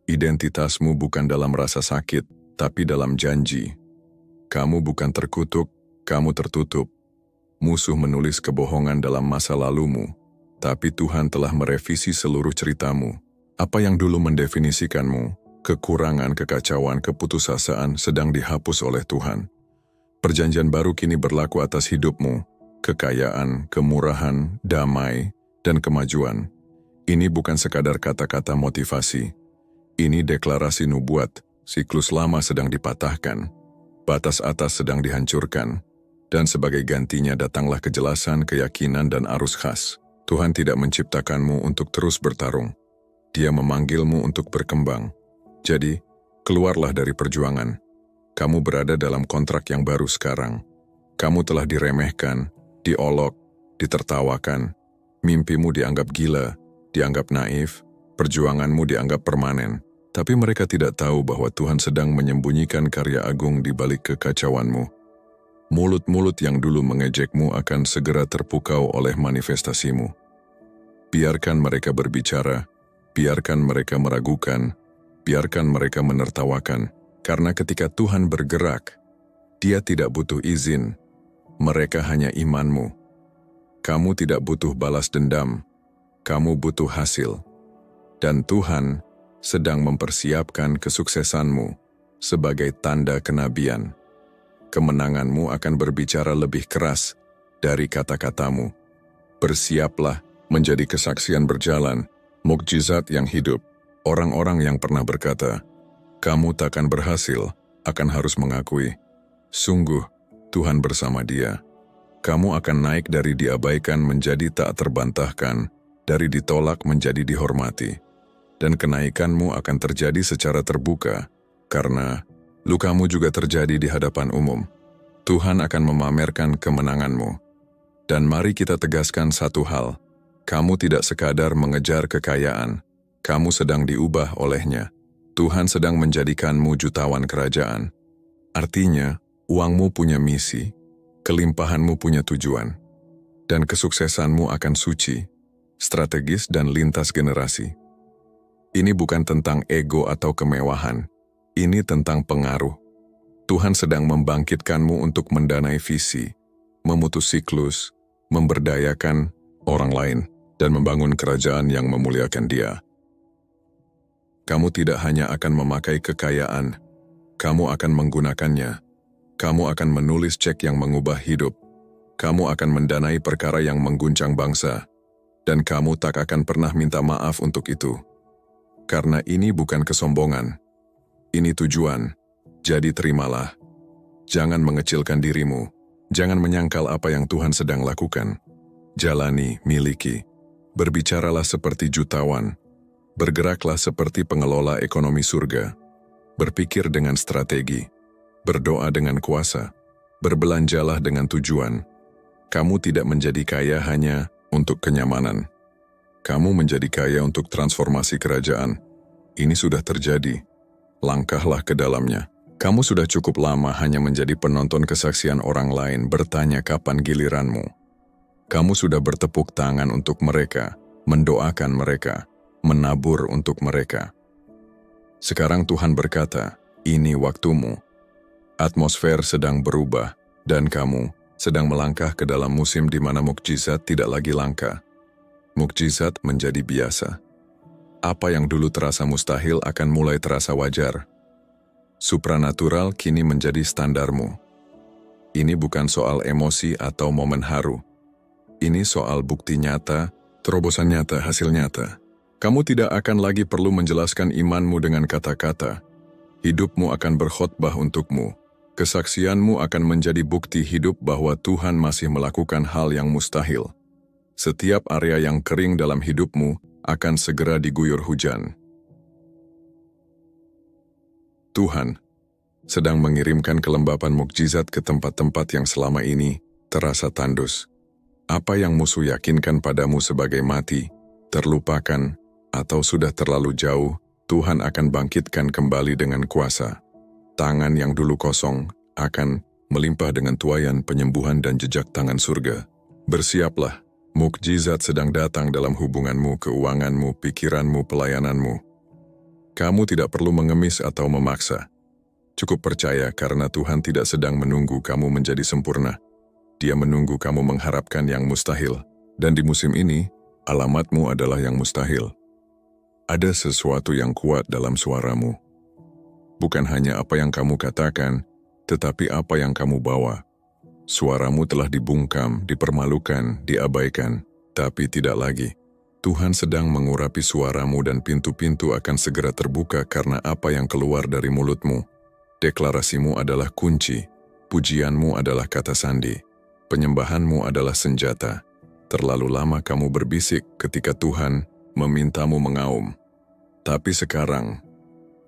S1: Identitasmu bukan dalam rasa sakit, tapi dalam janji. Kamu bukan terkutuk, kamu tertutup. Musuh menulis kebohongan dalam masa lalumu, tapi Tuhan telah merevisi seluruh ceritamu. Apa yang dulu mendefinisikanmu, kekurangan, kekacauan, keputusasaan sedang dihapus oleh Tuhan. Perjanjian baru kini berlaku atas hidupmu, kekayaan, kemurahan, damai, dan kemajuan. Ini bukan sekadar kata-kata motivasi. Ini deklarasi nubuat, siklus lama sedang dipatahkan. Batas atas sedang dihancurkan, dan sebagai gantinya datanglah kejelasan, keyakinan, dan arus khas. Tuhan tidak menciptakanmu untuk terus bertarung. Dia memanggilmu untuk berkembang. Jadi, keluarlah dari perjuangan. Kamu berada dalam kontrak yang baru sekarang. Kamu telah diremehkan, diolok, ditertawakan. Mimpimu dianggap gila, dianggap naif, perjuanganmu dianggap permanen. Tapi mereka tidak tahu bahwa Tuhan sedang menyembunyikan karya agung di balik kekacauanmu. Mulut-mulut yang dulu mengejekmu akan segera terpukau oleh manifestasimu. Biarkan mereka berbicara, biarkan mereka meragukan, biarkan mereka menertawakan. Karena ketika Tuhan bergerak, Dia tidak butuh izin, mereka hanya imanmu. Kamu tidak butuh balas dendam, kamu butuh hasil. Dan Tuhan sedang mempersiapkan kesuksesanmu sebagai tanda kenabian. Kemenanganmu akan berbicara lebih keras dari kata-katamu. Bersiaplah menjadi kesaksian berjalan, mukjizat yang hidup. Orang-orang yang pernah berkata, kamu takkan berhasil, akan harus mengakui, sungguh, Tuhan bersama dia. Kamu akan naik dari diabaikan menjadi tak terbantahkan, dari ditolak menjadi dihormati. Dan kenaikanmu akan terjadi secara terbuka, karena lukamu juga terjadi di hadapan umum. Tuhan akan memamerkan kemenanganmu. Dan mari kita tegaskan satu hal, kamu tidak sekadar mengejar kekayaan, kamu sedang diubah olehnya. Tuhan sedang menjadikanmu jutawan kerajaan. Artinya, uangmu punya misi, kelimpahanmu punya tujuan, dan kesuksesanmu akan suci, strategis dan lintas generasi. Ini bukan tentang ego atau kemewahan, ini tentang pengaruh. Tuhan sedang membangkitkanmu untuk mendanai visi, memutus siklus, memberdayakan orang lain, dan membangun kerajaan yang memuliakan Dia. Kamu tidak hanya akan memakai kekayaan, kamu akan menggunakannya. Kamu akan menulis cek yang mengubah hidup. Kamu akan mendanai perkara yang mengguncang bangsa. Dan kamu tak akan pernah minta maaf untuk itu. Karena ini bukan kesombongan. Ini tujuan. Jadi terimalah. Jangan mengecilkan dirimu. Jangan menyangkal apa yang Tuhan sedang lakukan. Jalani, miliki. Berbicaralah seperti jutawan. Bergeraklah seperti pengelola ekonomi surga. Berpikir dengan strategi. Berdoa dengan kuasa. Berbelanjalah dengan tujuan. Kamu tidak menjadi kaya hanya untuk kenyamanan. Kamu menjadi kaya untuk transformasi kerajaan. Ini sudah terjadi. Langkahlah ke dalamnya. Kamu sudah cukup lama hanya menjadi penonton kesaksian orang lain bertanya kapan giliranmu. Kamu sudah bertepuk tangan untuk mereka, mendoakan mereka, menabur untuk mereka. Sekarang Tuhan berkata, ini waktumu. Atmosfer sedang berubah, dan kamu sedang melangkah ke dalam musim di mana mukjizat tidak lagi langka. Mukjizat menjadi biasa. Apa yang dulu terasa mustahil akan mulai terasa wajar. Supranatural kini menjadi standarmu. Ini bukan soal emosi atau momen haru. Ini soal bukti nyata, terobosan nyata, hasil nyata. Kamu tidak akan lagi perlu menjelaskan imanmu dengan kata-kata. Hidupmu akan berkhotbah untukmu. Kesaksianmu akan menjadi bukti hidup bahwa Tuhan masih melakukan hal yang mustahil. Setiap area yang kering dalam hidupmu akan segera diguyur hujan. Tuhan sedang mengirimkan kelembapan mukjizat ke tempat-tempat yang selama ini terasa tandus. Apa yang musuh yakinkan padamu sebagai mati, terlupakan, atau sudah terlalu jauh, Tuhan akan bangkitkan kembali dengan kuasa. Tangan yang dulu kosong akan melimpah dengan tuaian penyembuhan dan jejak tangan surga. Bersiaplah, mukjizat sedang datang dalam hubunganmu, keuanganmu, pikiranmu, pelayananmu. Kamu tidak perlu mengemis atau memaksa. Cukup percaya karena Tuhan tidak sedang menunggu kamu menjadi sempurna. Dia menunggu kamu mengharapkan yang mustahil. Dan di musim ini, alamatmu adalah yang mustahil. Ada sesuatu yang kuat dalam suaramu. Bukan hanya apa yang kamu katakan, tetapi apa yang kamu bawa. Suaramu telah dibungkam, dipermalukan, diabaikan, tapi tidak lagi. Tuhan sedang mengurapi suaramu dan pintu-pintu akan segera terbuka karena apa yang keluar dari mulutmu. Deklarasimu adalah kunci, pujianmu adalah kata sandi, penyembahanmu adalah senjata. Terlalu lama kamu berbisik ketika Tuhan memintamu mengaum. Tapi sekarang,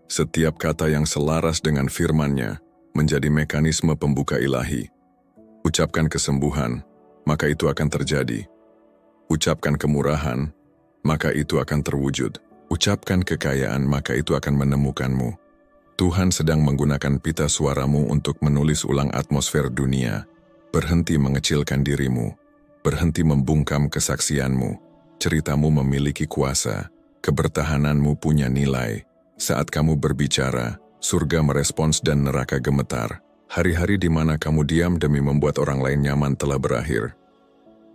S1: setiap kata yang selaras dengan firman-Nya menjadi mekanisme pembuka ilahi. Ucapkan kesembuhan, maka itu akan terjadi. Ucapkan kemurahan, maka itu akan terwujud. Ucapkan kekayaan, maka itu akan menemukanmu. Tuhan sedang menggunakan pita suaramu untuk menulis ulang atmosfer dunia. Berhenti mengecilkan dirimu. Berhenti membungkam kesaksianmu. Ceritamu memiliki kuasa. Kebertahananmu punya nilai. Saat kamu berbicara, surga merespons dan neraka gemetar. Hari-hari di mana kamu diam demi membuat orang lain nyaman telah berakhir.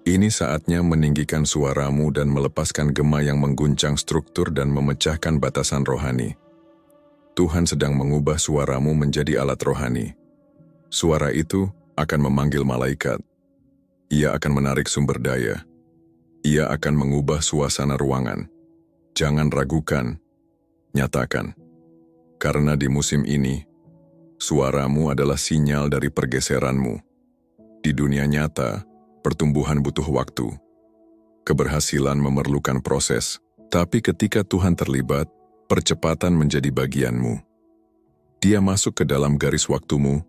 S1: Ini saatnya meninggikan suaramu dan melepaskan gema yang mengguncang struktur dan memecahkan batasan rohani. Tuhan sedang mengubah suaramu menjadi alat rohani. Suara itu akan memanggil malaikat. Ia akan menarik sumber daya. Ia akan mengubah suasana ruangan. Jangan ragukan, nyatakan. Karena di musim ini, suaramu adalah sinyal dari pergeseranmu. Di dunia nyata, pertumbuhan butuh waktu. Keberhasilan memerlukan proses. Tapi ketika Tuhan terlibat, percepatan menjadi bagianmu. Dia masuk ke dalam garis waktumu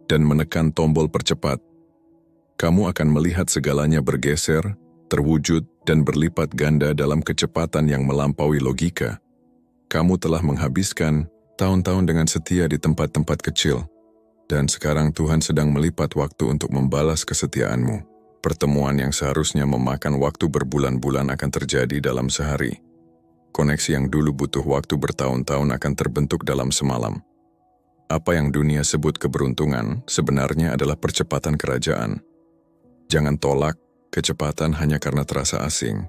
S1: dan menekan tombol percepat. Kamu akan melihat segalanya bergeser, terwujud, dan berlipat ganda dalam kecepatan yang melampaui logika. Kamu telah menghabiskan tahun-tahun dengan setia di tempat-tempat kecil, dan sekarang Tuhan sedang melipat waktu untuk membalas kesetiaanmu. Pertemuan yang seharusnya memakan waktu berbulan-bulan akan terjadi dalam sehari. Koneksi yang dulu butuh waktu bertahun-tahun akan terbentuk dalam semalam. Apa yang dunia sebut keberuntungan sebenarnya adalah percepatan kerajaan. Jangan tolak kecepatan hanya karena terasa asing.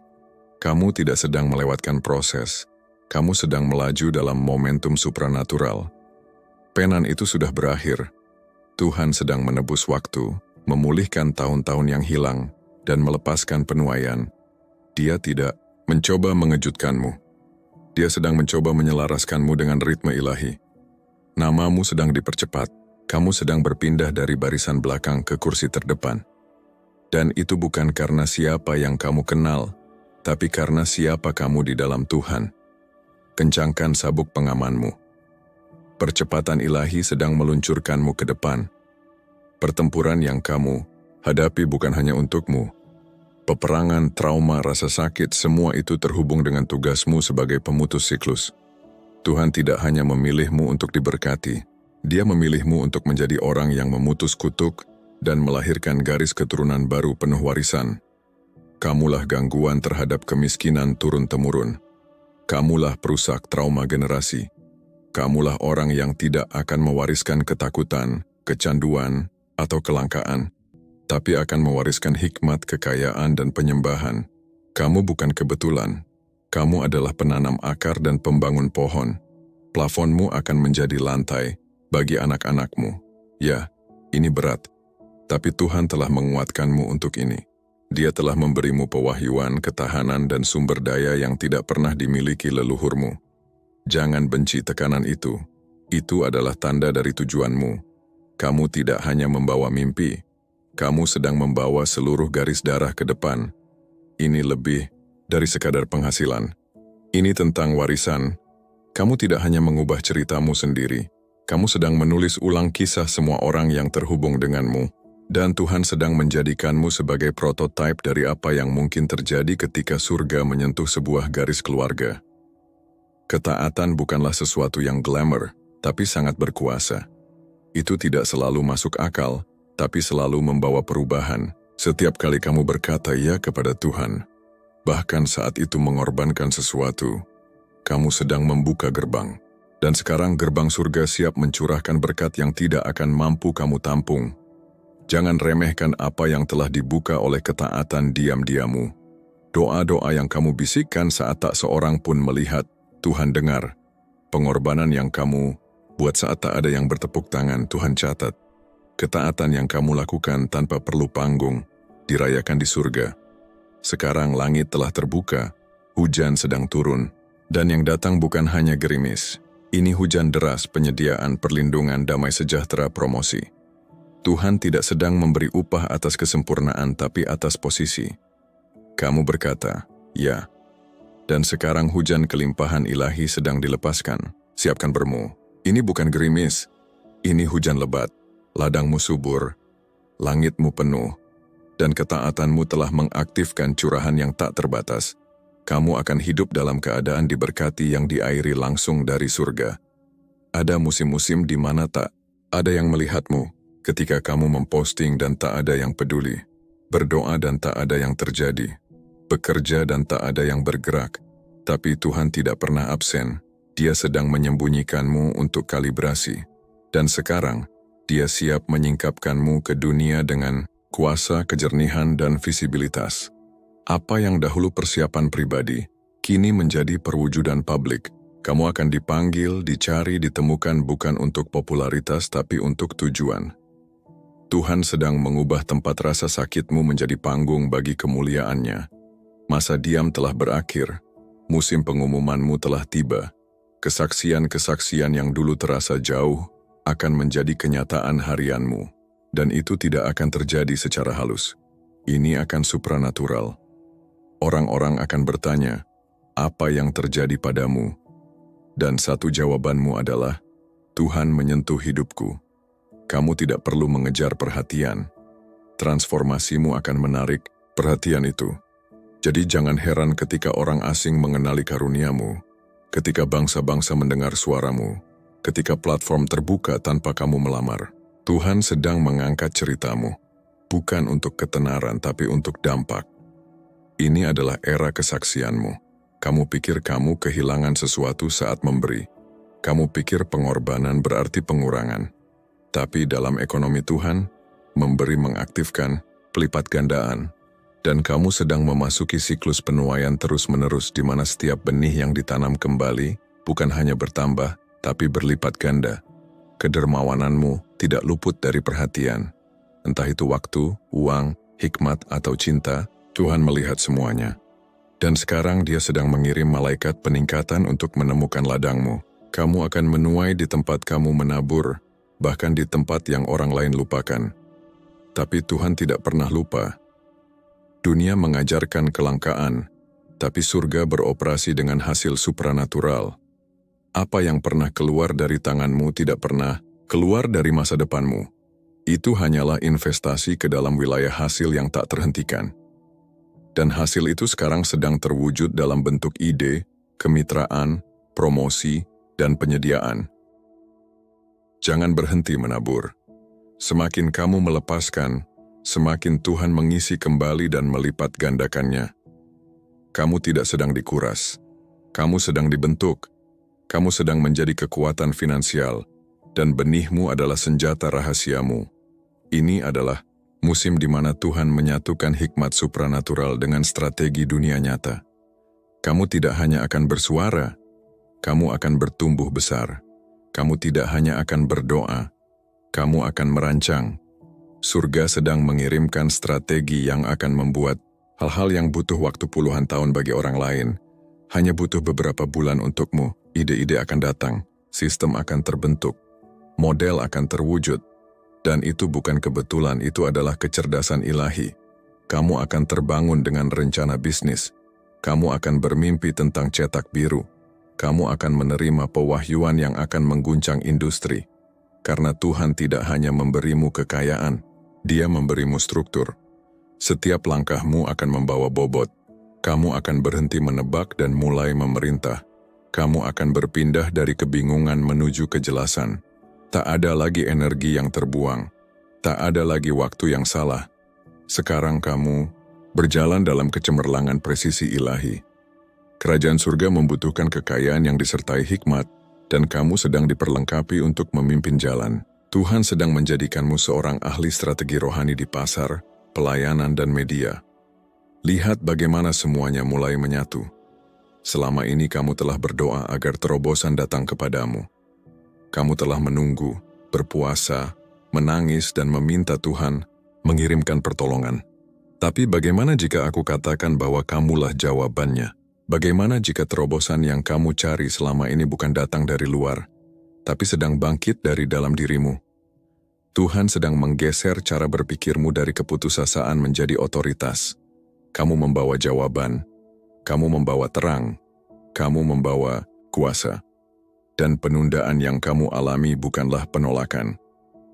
S1: Kamu tidak sedang melewatkan proses. Kamu sedang melaju dalam momentum supranatural. Penan itu sudah berakhir. Tuhan sedang menebus waktu, memulihkan tahun-tahun yang hilang, dan melepaskan penuaian. Dia tidak mencoba mengejutkanmu. Dia sedang mencoba menyelaraskanmu dengan ritme ilahi. Namamu sedang dipercepat. Kamu sedang berpindah dari barisan belakang ke kursi terdepan. Dan itu bukan karena siapa yang kamu kenal, tapi karena siapa kamu di dalam Tuhan. Kencangkan sabuk pengamanmu. Percepatan ilahi sedang meluncurkanmu ke depan. Pertempuran yang kamu hadapi bukan hanya untukmu. Peperangan, trauma, rasa sakit, semua itu terhubung dengan tugasmu sebagai pemutus siklus. Tuhan tidak hanya memilihmu untuk diberkati, Dia memilihmu untuk menjadi orang yang memutus kutuk dan melahirkan garis keturunan baru penuh warisan. Kamulah gangguan terhadap kemiskinan turun-temurun. Kamulah perusak trauma generasi. Kamulah orang yang tidak akan mewariskan ketakutan, kecanduan, atau kelangkaan, tapi akan mewariskan hikmat, kekayaan, dan penyembahan. Kamu bukan kebetulan. Kamu adalah penanam akar dan pembangun pohon. Plafonmu akan menjadi lantai bagi anak-anakmu. Ya, ini berat. Tapi Tuhan telah menguatkanmu untuk ini. Dia telah memberimu pewahyuan, ketahanan, dan sumber daya yang tidak pernah dimiliki leluhurmu. Jangan benci tekanan itu. Itu adalah tanda dari tujuanmu. Kamu tidak hanya membawa mimpi, kamu sedang membawa seluruh garis darah ke depan. Ini lebih dari sekadar penghasilan. Ini tentang warisan. Kamu tidak hanya mengubah ceritamu sendiri, kamu sedang menulis ulang kisah semua orang yang terhubung denganmu, dan Tuhan sedang menjadikanmu sebagai prototipe dari apa yang mungkin terjadi ketika surga menyentuh sebuah garis keluarga. Ketaatan bukanlah sesuatu yang glamour, tapi sangat berkuasa. Itu tidak selalu masuk akal, tapi selalu membawa perubahan. Setiap kali kamu berkata ya kepada Tuhan, bahkan saat itu mengorbankan sesuatu, kamu sedang membuka gerbang. Dan sekarang gerbang surga siap mencurahkan berkat yang tidak akan mampu kamu tampung. Jangan remehkan apa yang telah dibuka oleh ketaatan diam-diamu. Doa-doa yang kamu bisikkan saat tak seorang pun melihat, Tuhan dengar. Pengorbanan yang kamu buat saat tak ada yang bertepuk tangan, Tuhan catat. Ketaatan yang kamu lakukan tanpa perlu panggung, dirayakan di surga. Sekarang langit telah terbuka, hujan sedang turun, dan yang datang bukan hanya gerimis. Ini hujan deras, penyediaan, perlindungan, damai sejahtera, promosi. Tuhan tidak sedang memberi upah atas kesempurnaan, tapi atas posisi. Kamu berkata, ya. Dan sekarang hujan kelimpahan ilahi sedang dilepaskan. Siapkan bermu. Ini bukan gerimis. Ini hujan lebat. Ladangmu subur. Langitmu penuh. Dan ketaatanmu telah mengaktifkan curahan yang tak terbatas. Kamu akan hidup dalam keadaan diberkati yang diairi langsung dari surga. Ada musim-musim di mana tak ada yang melihatmu, ketika kamu memposting dan tak ada yang peduli, berdoa dan tak ada yang terjadi, bekerja dan tak ada yang bergerak. Tapi Tuhan tidak pernah absen, Dia sedang menyembunyikanmu untuk kalibrasi. Dan sekarang, Dia siap menyingkapkanmu ke dunia dengan kuasa, kejernihan, dan visibilitas. Apa yang dahulu persiapan pribadi, kini menjadi perwujudan publik. Kamu akan dipanggil, dicari, ditemukan bukan untuk popularitas tapi untuk tujuan. Tuhan sedang mengubah tempat rasa sakitmu menjadi panggung bagi kemuliaannya. Masa diam telah berakhir, musim pengumumanmu telah tiba. Kesaksian-kesaksian yang dulu terasa jauh akan menjadi kenyataan harianmu. Dan itu tidak akan terjadi secara halus. Ini akan supranatural. Orang-orang akan bertanya, apa yang terjadi padamu? Dan satu jawabanmu adalah, Tuhan menyentuh hidupku. Kamu tidak perlu mengejar perhatian. Transformasimu akan menarik perhatian itu. Jadi jangan heran ketika orang asing mengenali karuniamu, ketika bangsa-bangsa mendengar suaramu, ketika platform terbuka tanpa kamu melamar. Tuhan sedang mengangkat ceritamu, bukan untuk ketenaran tapi untuk dampak. Ini adalah era kesaksianmu. Kamu pikir kamu kehilangan sesuatu saat memberi. Kamu pikir pengorbanan berarti pengurangan. Tapi dalam ekonomi Tuhan, memberi mengaktifkan pelipat gandaan. Dan kamu sedang memasuki siklus penuaian terus-menerus di mana setiap benih yang ditanam kembali bukan hanya bertambah, tapi berlipat ganda. Kedermawananmu tidak luput dari perhatian. Entah itu waktu, uang, hikmat, atau cinta, Tuhan melihat semuanya. Dan sekarang Dia sedang mengirim malaikat peningkatan untuk menemukan ladangmu. Kamu akan menuai di tempat kamu menabur, bahkan di tempat yang orang lain lupakan. Tapi Tuhan tidak pernah lupa. Dunia mengajarkan kelangkaan, tapi surga beroperasi dengan hasil supranatural. Apa yang pernah keluar dari tanganmu tidak pernah keluar dari masa depanmu. Itu hanyalah investasi ke dalam wilayah hasil yang tak terhentikan. Dan hasil itu sekarang sedang terwujud dalam bentuk ide, kemitraan, promosi, dan penyediaan. Jangan berhenti menabur. Semakin kamu melepaskan, semakin Tuhan mengisi kembali dan melipat gandakannya. Kamu tidak sedang dikuras. Kamu sedang dibentuk. Kamu sedang menjadi kekuatan finansial, dan benihmu adalah senjata rahasiamu. Ini adalah musim di mana Tuhan menyatukan hikmat supranatural dengan strategi dunia nyata. Kamu tidak hanya akan bersuara, kamu akan bertumbuh besar. Kamu tidak hanya akan berdoa, kamu akan merancang. Surga sedang mengirimkan strategi yang akan membuat hal-hal yang butuh waktu puluhan tahun bagi orang lain, hanya butuh beberapa bulan untukmu. Ide-ide akan datang, sistem akan terbentuk, model akan terwujud, dan itu bukan kebetulan, itu adalah kecerdasan ilahi. Kamu akan terbangun dengan rencana bisnis, kamu akan bermimpi tentang cetak biru, kamu akan menerima pewahyuan yang akan mengguncang industri. Karena Tuhan tidak hanya memberimu kekayaan, Dia memberimu struktur. Setiap langkahmu akan membawa bobot. Kamu akan berhenti menebak dan mulai memerintah. Kamu akan berpindah dari kebingungan menuju kejelasan. Tak ada lagi energi yang terbuang. Tak ada lagi waktu yang salah. Sekarang kamu berjalan dalam kecemerlangan presisi ilahi. Kerajaan surga membutuhkan kekayaan yang disertai hikmat, dan kamu sedang diperlengkapi untuk memimpin jalan. Tuhan sedang menjadikanmu seorang ahli strategi rohani di pasar, pelayanan, dan media. Lihat bagaimana semuanya mulai menyatu. Selama ini kamu telah berdoa agar terobosan datang kepadamu. Kamu telah menunggu, berpuasa, menangis, dan meminta Tuhan mengirimkan pertolongan. Tapi bagaimana jika aku katakan bahwa kamulah jawabannya? Bagaimana jika terobosan yang kamu cari selama ini bukan datang dari luar, tapi sedang bangkit dari dalam dirimu? Tuhan sedang menggeser cara berpikirmu dari keputusasaan menjadi otoritas. Kamu membawa jawaban, kamu membawa terang, kamu membawa kuasa. Dan penundaan yang kamu alami bukanlah penolakan.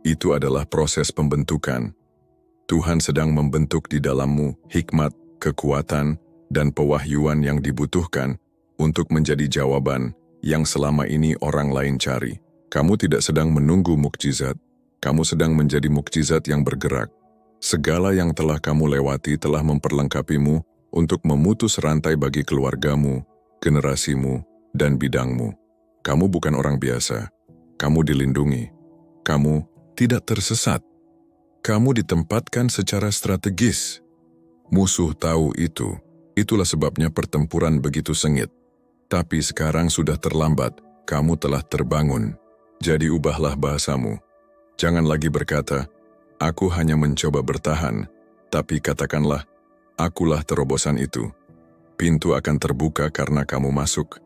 S1: Itu adalah proses pembentukan. Tuhan sedang membentuk di dalammu hikmat, kekuatan, dan pewahyuan yang dibutuhkan untuk menjadi jawaban yang selama ini orang lain cari. Kamu tidak sedang menunggu mukjizat, kamu sedang menjadi mukjizat yang bergerak. Segala yang telah kamu lewati telah memperlengkapimu untuk memutus rantai bagi keluargamu, generasimu, dan bidangmu. Kamu bukan orang biasa, kamu dilindungi, kamu tidak tersesat. Kamu ditempatkan secara strategis. Musuh tahu itu. Itulah sebabnya pertempuran begitu sengit. Tapi sekarang sudah terlambat, kamu telah terbangun. Jadi ubahlah bahasamu. Jangan lagi berkata, aku hanya mencoba bertahan, tapi katakanlah, akulah terobosan itu. Pintu akan terbuka karena kamu masuk.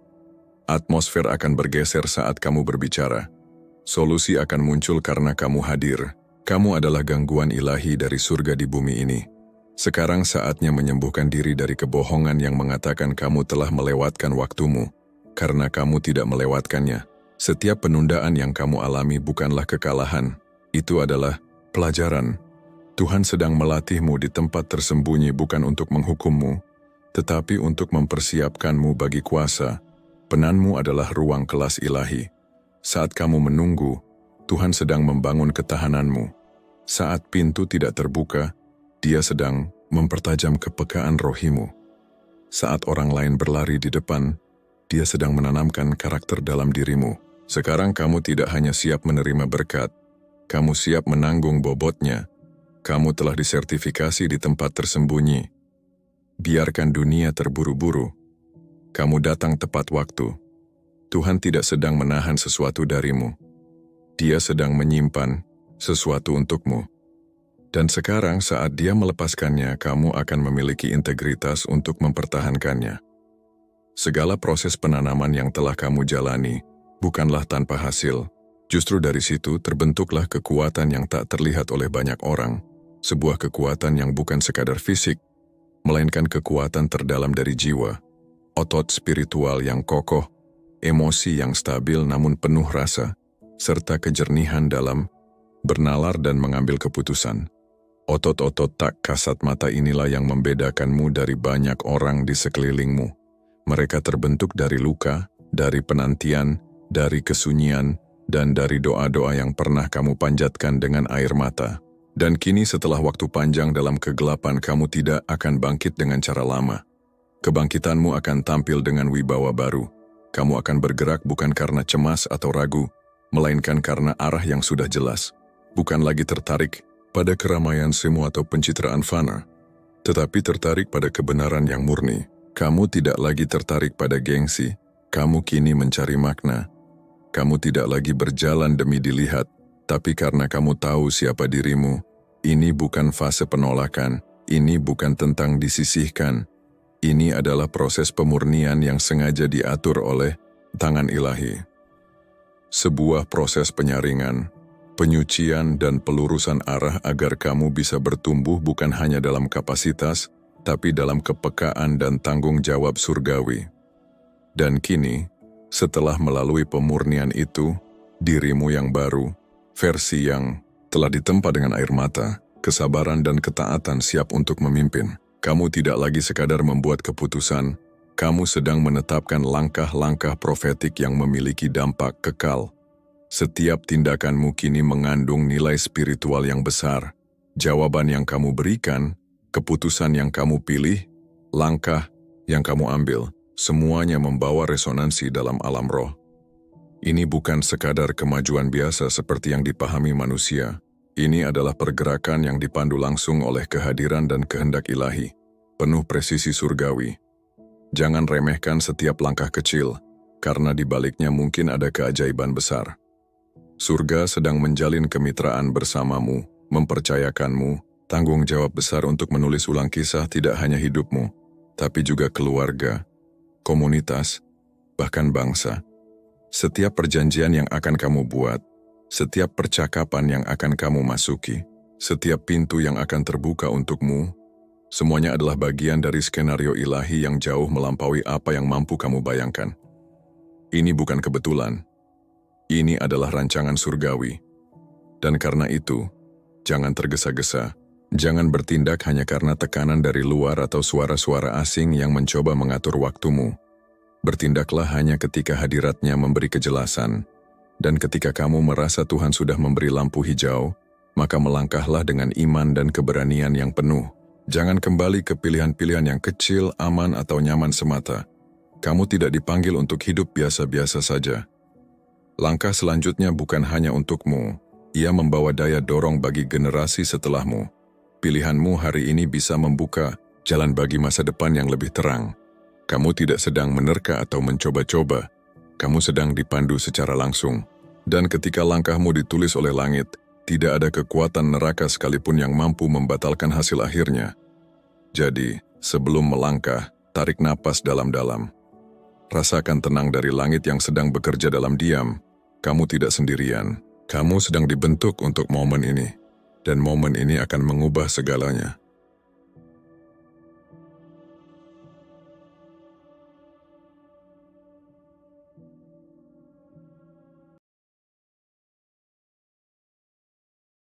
S1: Atmosfer akan bergeser saat kamu berbicara. Solusi akan muncul karena kamu hadir. Kamu adalah gangguan ilahi dari surga di bumi ini. Sekarang saatnya menyembuhkan diri dari kebohongan yang mengatakan kamu telah melewatkan waktumu, karena kamu tidak melewatkannya. Setiap penundaan yang kamu alami bukanlah kekalahan, itu adalah pelajaran. Tuhan sedang melatihmu di tempat tersembunyi bukan untuk menghukummu, tetapi untuk mempersiapkanmu bagi kuasa. Penanmu adalah ruang kelas ilahi. Saat kamu menunggu, Tuhan sedang membangun ketahananmu. Saat pintu tidak terbuka, Dia sedang mempertajam kepekaan rohimu. Saat orang lain berlari di depan, Dia sedang menanamkan karakter dalam dirimu. Sekarang kamu tidak hanya siap menerima berkat, kamu siap menanggung bobotnya. Kamu telah disertifikasi di tempat tersembunyi. Biarkan dunia terburu-buru. Kamu datang tepat waktu. Tuhan tidak sedang menahan sesuatu darimu. Dia sedang menyimpan sesuatu untukmu. Dan sekarang saat Dia melepaskannya, kamu akan memiliki integritas untuk mempertahankannya. Segala proses penanaman yang telah kamu jalani bukanlah tanpa hasil. Justru dari situ terbentuklah kekuatan yang tak terlihat oleh banyak orang. Sebuah kekuatan yang bukan sekadar fisik, melainkan kekuatan terdalam dari jiwa. Otot spiritual yang kokoh, emosi yang stabil namun penuh rasa, serta kejernihan dalam bernalar dan mengambil keputusan. Otot-otot tak kasat mata inilah yang membedakanmu dari banyak orang di sekelilingmu. Mereka terbentuk dari luka, dari penantian, dari kesunyian, dan dari doa-doa yang pernah kamu panjatkan dengan air mata. Dan kini setelah waktu panjang dalam kegelapan, kamu tidak akan bangkit dengan cara lama. Kebangkitanmu akan tampil dengan wibawa baru. Kamu akan bergerak bukan karena cemas atau ragu, melainkan karena arah yang sudah jelas. Bukan lagi tertarik pada keramaian semu atau pencitraan fana, tetapi tertarik pada kebenaran yang murni. Kamu tidak lagi tertarik pada gengsi, kamu kini mencari makna. Kamu tidak lagi berjalan demi dilihat, tapi karena kamu tahu siapa dirimu, Ini bukan fase penolakan, ini bukan tentang disisihkan. Ini adalah proses pemurnian yang sengaja diatur oleh tangan ilahi. Sebuah proses penyaringan, penyucian dan pelurusan arah agar kamu bisa bertumbuh bukan hanya dalam kapasitas, tapi dalam kepekaan dan tanggung jawab surgawi. Dan kini, setelah melalui pemurnian itu, dirimu yang baru, versi yang telah ditempa dengan air mata, kesabaran dan ketaatan siap untuk memimpin. Kamu tidak lagi sekadar membuat keputusan, kamu sedang menetapkan langkah-langkah profetik yang memiliki dampak kekal. Setiap tindakanmu kini mengandung nilai spiritual yang besar. Jawaban yang kamu berikan, keputusan yang kamu pilih, langkah yang kamu ambil, semuanya membawa resonansi dalam alam roh. Ini bukan sekadar kemajuan biasa seperti yang dipahami manusia. Ini adalah pergerakan yang dipandu langsung oleh kehadiran dan kehendak ilahi, penuh presisi surgawi. Jangan remehkan setiap langkah kecil, karena di baliknya mungkin ada keajaiban besar. Surga sedang menjalin kemitraan bersamamu, mempercayakanmu, tanggung jawab besar untuk menulis ulang kisah tidak hanya hidupmu, tapi juga keluarga, komunitas, bahkan bangsa. Setiap perjanjian yang akan kamu buat, setiap percakapan yang akan kamu masuki, setiap pintu yang akan terbuka untukmu, semuanya adalah bagian dari skenario ilahi yang jauh melampaui apa yang mampu kamu bayangkan. Ini bukan kebetulan. Ini adalah rancangan surgawi. Dan karena itu, jangan tergesa-gesa. Jangan bertindak hanya karena tekanan dari luar atau suara-suara asing yang mencoba mengatur waktumu. Bertindaklah hanya ketika hadiratnya memberi kejelasan. Dan ketika kamu merasa Tuhan sudah memberi lampu hijau, maka melangkahlah dengan iman dan keberanian yang penuh. Jangan kembali ke pilihan-pilihan yang kecil, aman, atau nyaman semata. Kamu tidak dipanggil untuk hidup biasa-biasa saja. Langkah selanjutnya bukan hanya untukmu, ia membawa daya dorong bagi generasi setelahmu. Pilihanmu hari ini bisa membuka jalan bagi masa depan yang lebih terang. Kamu tidak sedang menerka atau mencoba-coba, kamu sedang dipandu secara langsung. Dan ketika langkahmu ditulis oleh langit, tidak ada kekuatan neraka sekalipun yang mampu membatalkan hasil akhirnya. Jadi, sebelum melangkah, tarik napas dalam-dalam. Rasakan tenang dari langit yang sedang bekerja dalam diam. Kamu tidak sendirian. Kamu sedang dibentuk untuk momen ini. Dan momen ini akan mengubah segalanya.